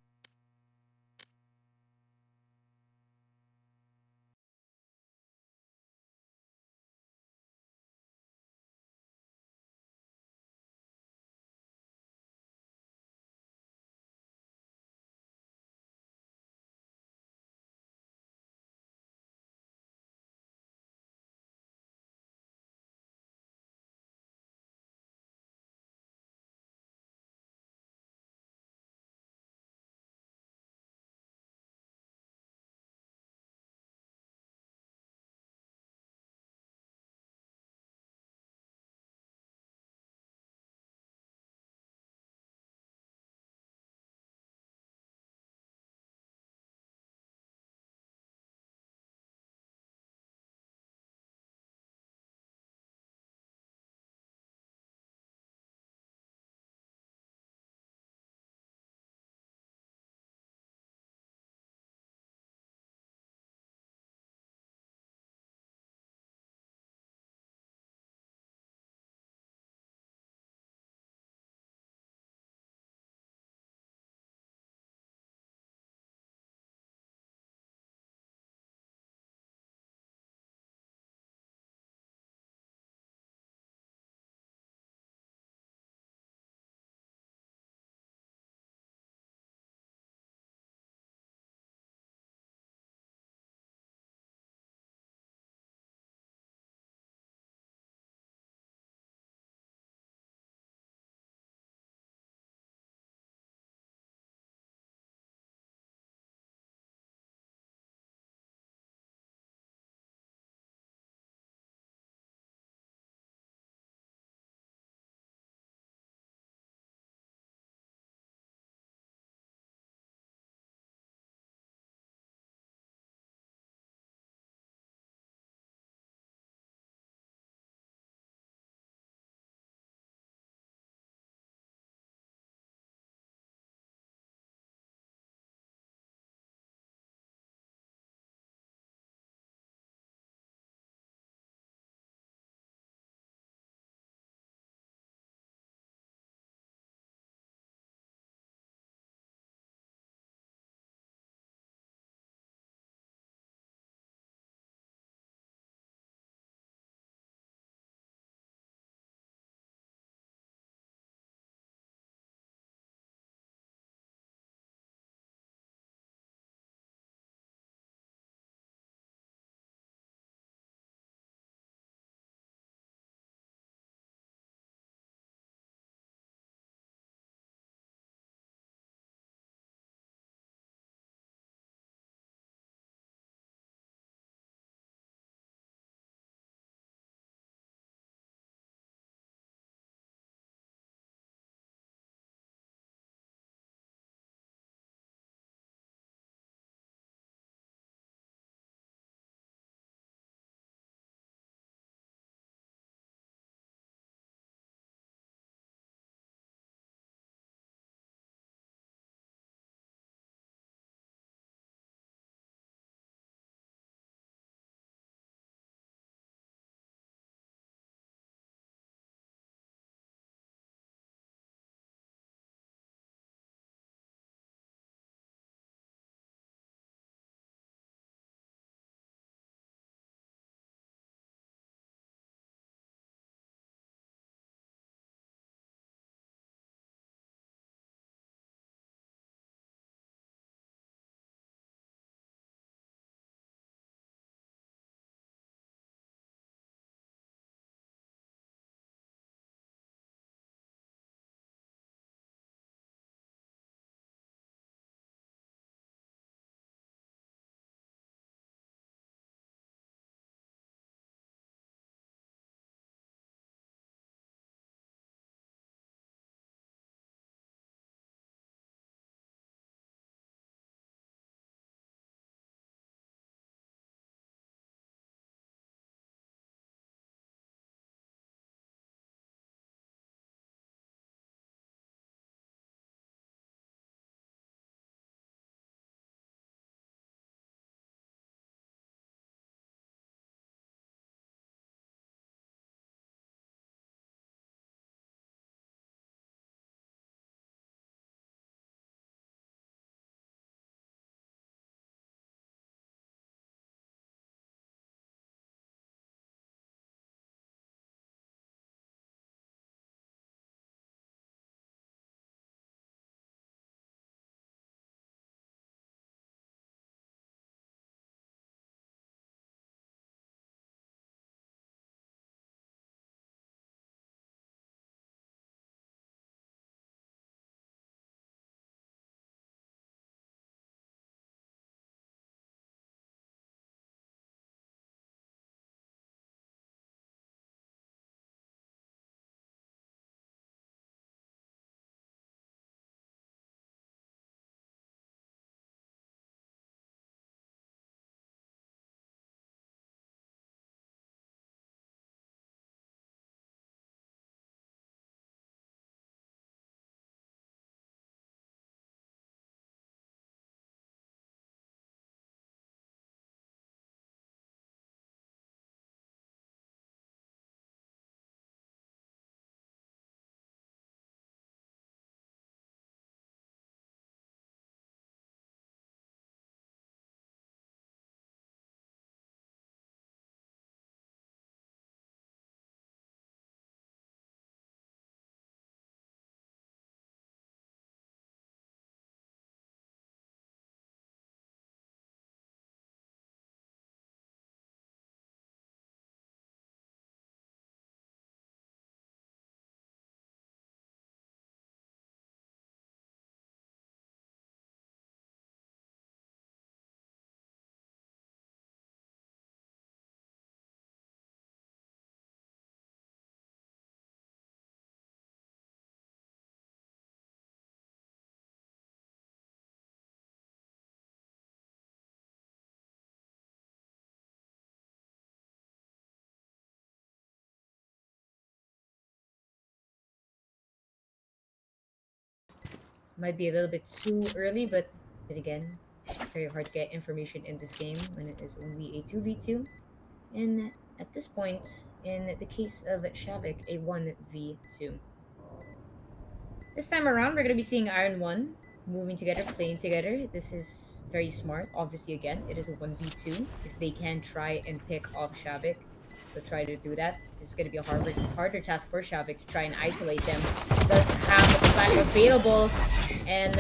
might be a little bit too early, but again, very hard to get information in this game when it is only a 2v2. And at this point, in the case of Shavik, a 1v2. This time around, we're going to be seeing Iron 1 moving together, playing together. This is very smart. Obviously, again, it is a 1v2. If they can try and pick off Shavik, they'll try to do that. This is going to be a harder task for Shavik to try and isolate them. Does have the flash available, and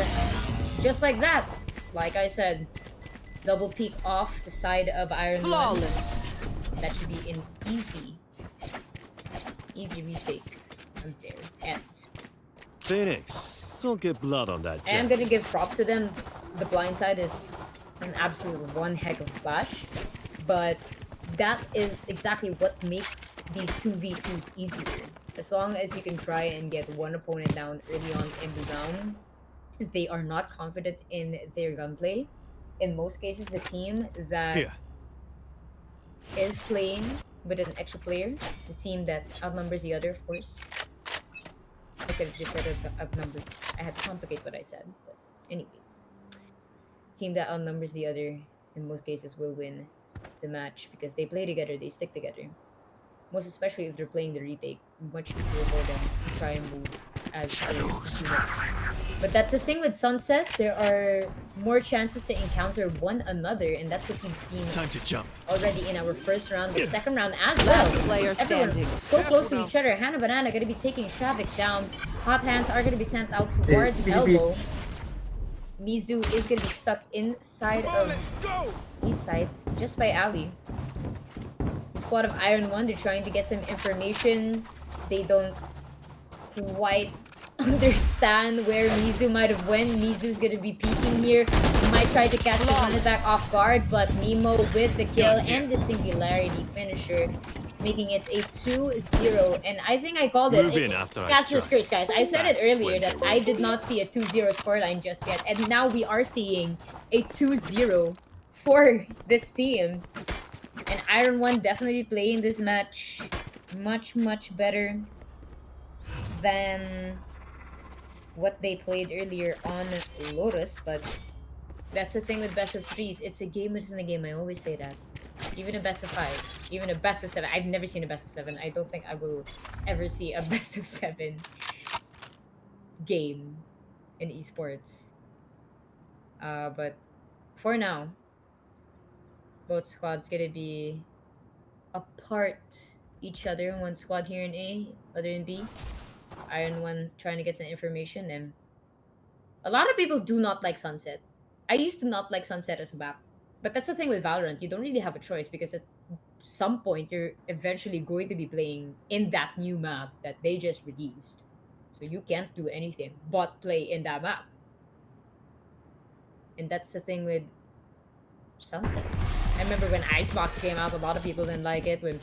just like that, like I said, double peek off the side of Iron 1. That should be an easy retake from their end. Phoenix, don't get blood on that. I'm gonna give props to them. The blind side is an absolute one heck of a flash, but that is exactly what makes these 2v2s easier. As long as you can try and get one opponent down early on in the round, if they are not confident in their gunplay, in most cases the team that is playing with an extra player, the team that outnumbers the other, of course. I could have just said outnumbered. I had to complicate what I said, but anyways. Team that outnumbers the other, in most cases, will win the match because they play together, they stick together. Most especially if they're playing the retake, much easier for them to try and move as a unit. But that's the thing with Sunset, there are more chances to encounter one another, and that's what we've seen Time to jump. already in our first round, the second round as well. Everyone so close to each other. Hannah Banana gonna be taking Shavik down. Hot hands are gonna be sent out towards Elbow. Mizu is gonna be stuck inside of east side, just by Ali. The squad of Iron 1, they're trying to get some information. They don't quite understand where Mizu might have went. Mizu's gonna be peeking here. He might try to catch the running back off guard, but Nemo with the kill and the singularity finisher, making it a 2-0. And I think I called it. Caster's curse, guys. I said it earlier that I did not see a 2-0 scoreline just yet, and now we are seeing a 2-0 for this team. And Iron 1 definitely playing this match much better than what they played earlier on Lotus, but that's the thing with best of threes. It's a game within a game. I always say that. Even a best of 5, even a best of 7. I've never seen a best of 7. I don't think I will ever see a best of 7 game in esports. But for now, both squads gonna be apart each other. One squad here in A, other in B. Iron 1 trying to get some information, and a lot of people do not like Sunset. I used to not like Sunset as a map, but that's the thing with Valorant. You don't really have a choice because at some point you're eventually going to be playing in that new map that they just released. So you can't do anything but play in that map. And that's the thing with Sunset. I remember when Icebox came out, a lot of people didn't like it. When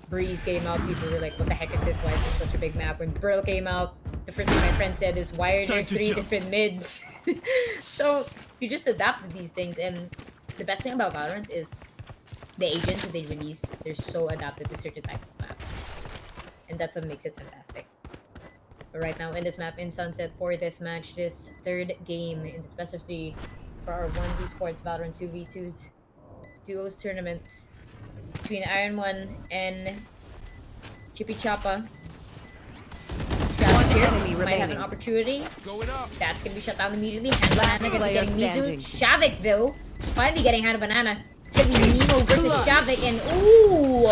Breeze came out, people were like, what the heck is this? Why is this such a big map? When Burl came out, the first thing my friend said is, why are there 3 different mids? So you just adapt to these things, and the best thing about Valorant is the agents that they release, they're so adapted to certain type of maps. And that's what makes it fantastic. But right now in this map, in Sunset, for this match, this third game in this best of 3 for our 1v Sports Valorant 2v2s duos tournaments between Iron 1 and Chippy Choppa. Here might have an opportunity. That's gonna be shut down immediately. Hannah Banana gonna be getting Mizu. Shavik though, finally getting Hannah Banana. It's gonna be Nemo versus Shavik, and ooh,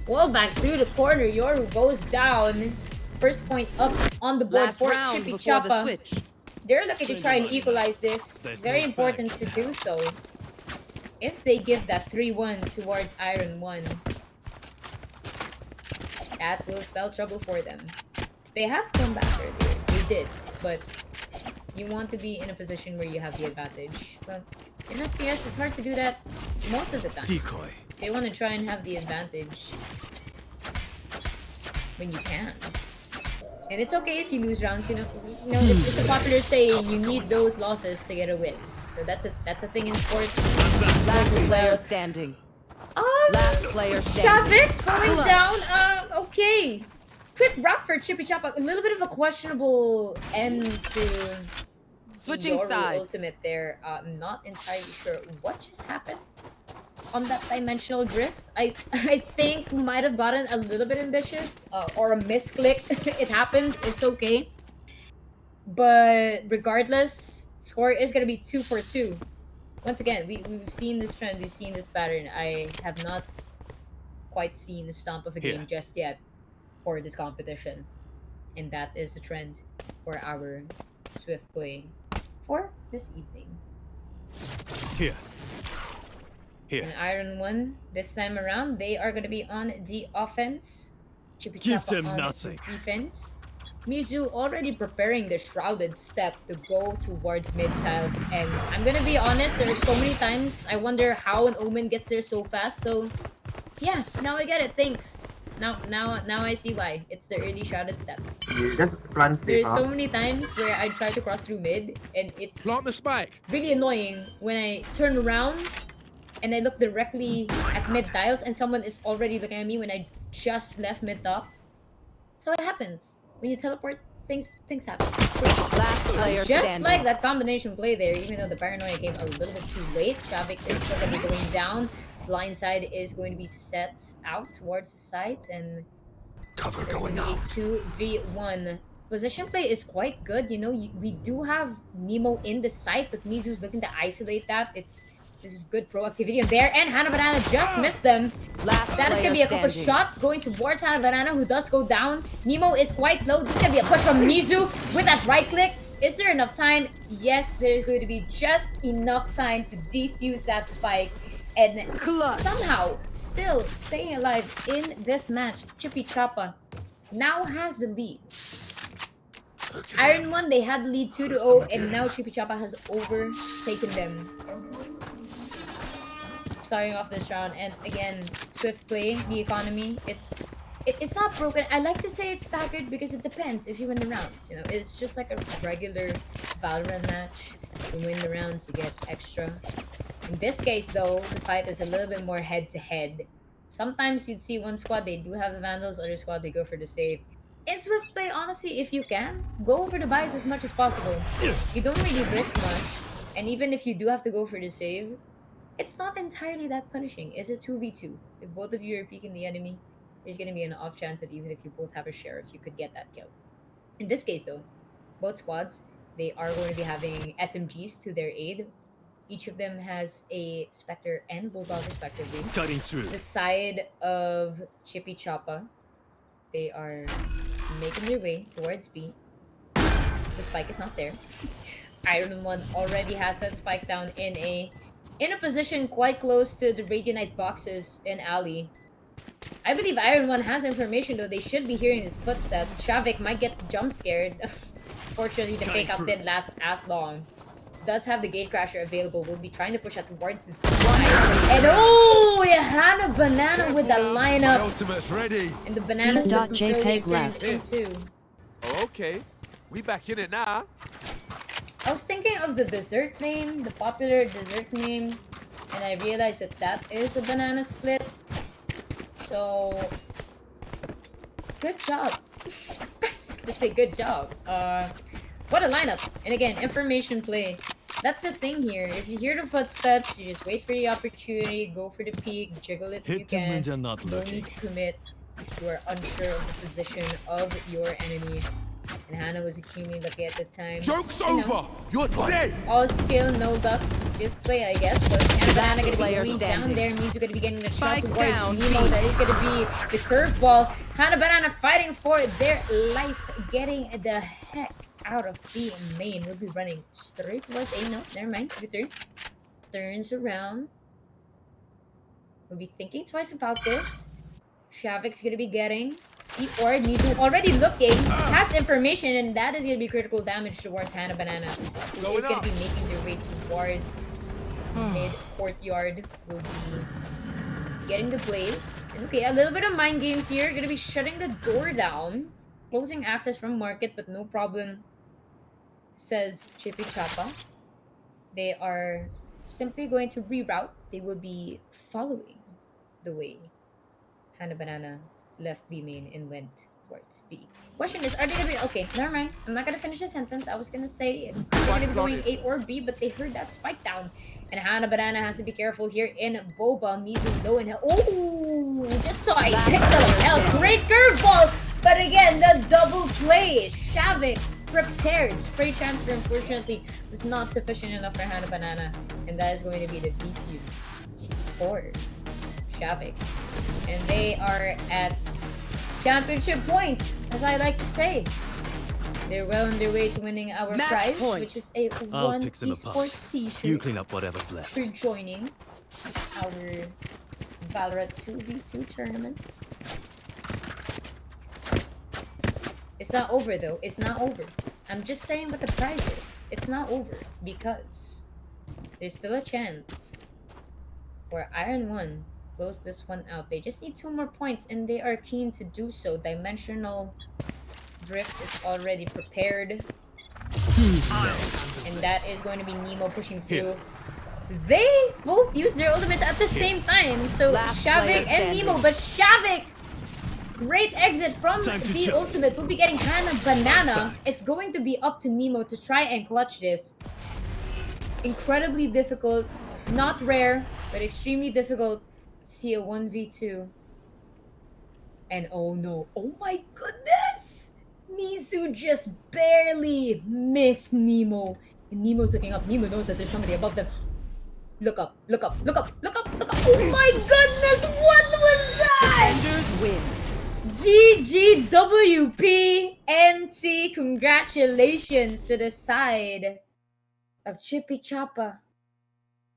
well back through the corner. Yoru goes down. First point up on the board for Chippy Choppa. They're looking to try and equalize this. Very important to do so. If they give that 3-1 towards Iron 1, that will spell trouble for them. They have come back earlier. They did. But you want to be in a position where you have the advantage. But in FPS, it's hard to do that most of the time. Decoy. So you want to try and have the advantage when you can. And it's okay if you lose rounds, you know it's a popular saying, you need those losses to get a win. So that's a thing in sports. Last player standing. Last player standing. Shavik going down. Okay. Quick wrap for Chippy Choppa. A little bit of a questionable end to Switching Yoru sides. ultimate there. I'm not entirely sure what just happened on that dimensional drift. I I think might have gotten a little bit ambitious or a misclick. It happens. It's okay. But regardless, score is gonna be 2 for 2. Once again, we've seen this trend. We've seen this pattern. I have not quite seen the stomp of a game just yet for this competition, and that is the trend for our Swift play for this evening. Here. And Iron One, this time around, they are going to be on the offense. Chippy Give Choppa them on nothing. defense. Mizu already preparing the shrouded step to go towards mid tiles. And I'm going to be honest, there are so many times I wonder how an Omen gets there so fast. So yeah, now I get it. Thanks. Now I see why. It's the early shrouded step. You just plant safe, There's so many times where I try to cross through mid, and it's Plant the spike. really annoying when I turn around and I look directly at mid tiles and someone is already looking at me when I just left mid top. So it happens. When you teleport, things happen. Last player Just standing. like that combination play there, even though the paranoia came a little bit too late, Shavik is still going to be going down. Blind side is going to be set out towards the site, and Cover it's going going to be out. 2v1. Position play is quite good. You know, we do have Nemo in the site, but Mizu's looking to isolate that. This is good proactivity in there, and Hannah Banana just missed them. Last That is player gonna be a couple standing. shots going towards Hannah Banana, who does go down. Nemo is quite low. This is gonna be a push from Mizu with that right click. Is there enough time? Yes, there is going to be just enough time to defuse that spike and somehow still staying alive in this match. Chippy Choppa now has the lead. Iron 1, they had the lead 2-0, and now Chippy Choppa has overtaken them. Starting off this round, and again, Swift play, the economy, it's not broken. I like to say it's staggered because it depends if you win the round. You know, it's just like a regular Valorant match. You win the rounds, you get extra. In this case, though, the fight is a little bit more head-to-head. Sometimes you'd see one squad, they do have the Vandals, other squad, they go for the save. In Swift play, honestly, if you can, go for the buys as much as possible. You don't really risk much, and even if you do have to go for the save, it's not entirely that punishing. It's a 2v2. If both of you are peeking the enemy, there's going to be an off chance that even if you both have a sheriff, you could get that kill. In this case, though, both squads, they are going to be having SMGs to their aid. Each of them has a Spectre and Bulldog, respectively. Cutting through. The side of Chippy Choppa, they are making their way towards B. The spike is not there. Iron 1 already has that spike down in a position quite close to the Radianite boxes in alley. I believe Iron 1 has information, though. They should be hearing his footsteps. Shavik might get jump scared. Fortunately, the fake out didn't last as long. Does have the Gatecrasher available. Will be trying to push out towards the and oh, Hannah Banana with the lineup. Ultimate's ready. And the bananas JPEG turned left. into. Oh, okay. We back in it now. I was thinking of the dessert name, the popular dessert name, and I realized that that is a banana split. So, good job. I'm just gonna say good job. What a lineup. And again, information play. That's the thing here. If you hear the footsteps, you just wait for the opportunity, go for the peek, jiggle it if you Hit them can. when they're not No looking. need to commit if you are unsure of the position of your enemy. And Hannah was extremely lucky at the time. Joke's You know, over. You're dead. all skill, no luck. Just play, I guess. But Hannah Banana gonna be player going standing. down there. Mizu gonna be getting the shot Spike towards down, Nemo. B. That is gonna be the curveball. Hannah Banana fighting for their life, getting the heck out of B main. We'll be running straight towards A. No, never mind. Return. Turns around. We'll be thinking twice about this. Shavik's gonna be getting the orb. Mizu already looking, has information, and that is gonna be critical damage towards Hannah Banana, who is gonna be making their way towards mid courtyard. Will be getting the blaze. And okay, a little bit of mind games here. Gonna be shutting the door down, closing access from market, but no problem, says Chippy Choppa. They are simply going to reroute. They will be following the way Hannah Banana left B main and went towards B. Question is, are they gonna be okay? Never mind. I'm not gonna finish the sentence. I was gonna say are they gonna be going A or B, but they heard that spike down. And Hannah Banana has to be careful here in Boba. Mizu low in hell. Oh, just saw a pixel of hell. Great curveball! But again, the double play. Shavik prepared. Spray transfer, unfortunately, was not sufficient enough for Hannah Banana. And that is going to be the defuse for Shavik. And they are at championship point, as I like to say. They're well on their way to winning our Match prize, point. which is a I'll one pick them apart. esports t-shirt You clean up whatever's left. for joining our Valorant 2v2 tournament. It's not over though. It's not over. I'm just saying what the prize is. It's not over because there's still a chance for Iron 1 close this one out. They just need 2 more points and they are keen to do so. Dimensional Drift is already prepared. Who's next? And that is going to be Nemo pushing through. They both use their ultimates at the same time. So Shavik and Nemo, but Shavik! Great exit from the ultimate. Will be getting Hannah Banana. It's going to be up to Nemo to try and clutch this. Incredibly difficult. Not rare, but extremely difficult to see a 1v2. And oh no. Oh my goodness! Mizu just barely missed Nemo. And Nemo's looking up. Nemo knows that there's somebody above them. Look up, look up, look up, look up, look up. Oh my goodness! What was that? Defenders win. GGWP NT. Congratulations to the side of Chippy Choppa.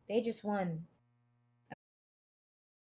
They just won.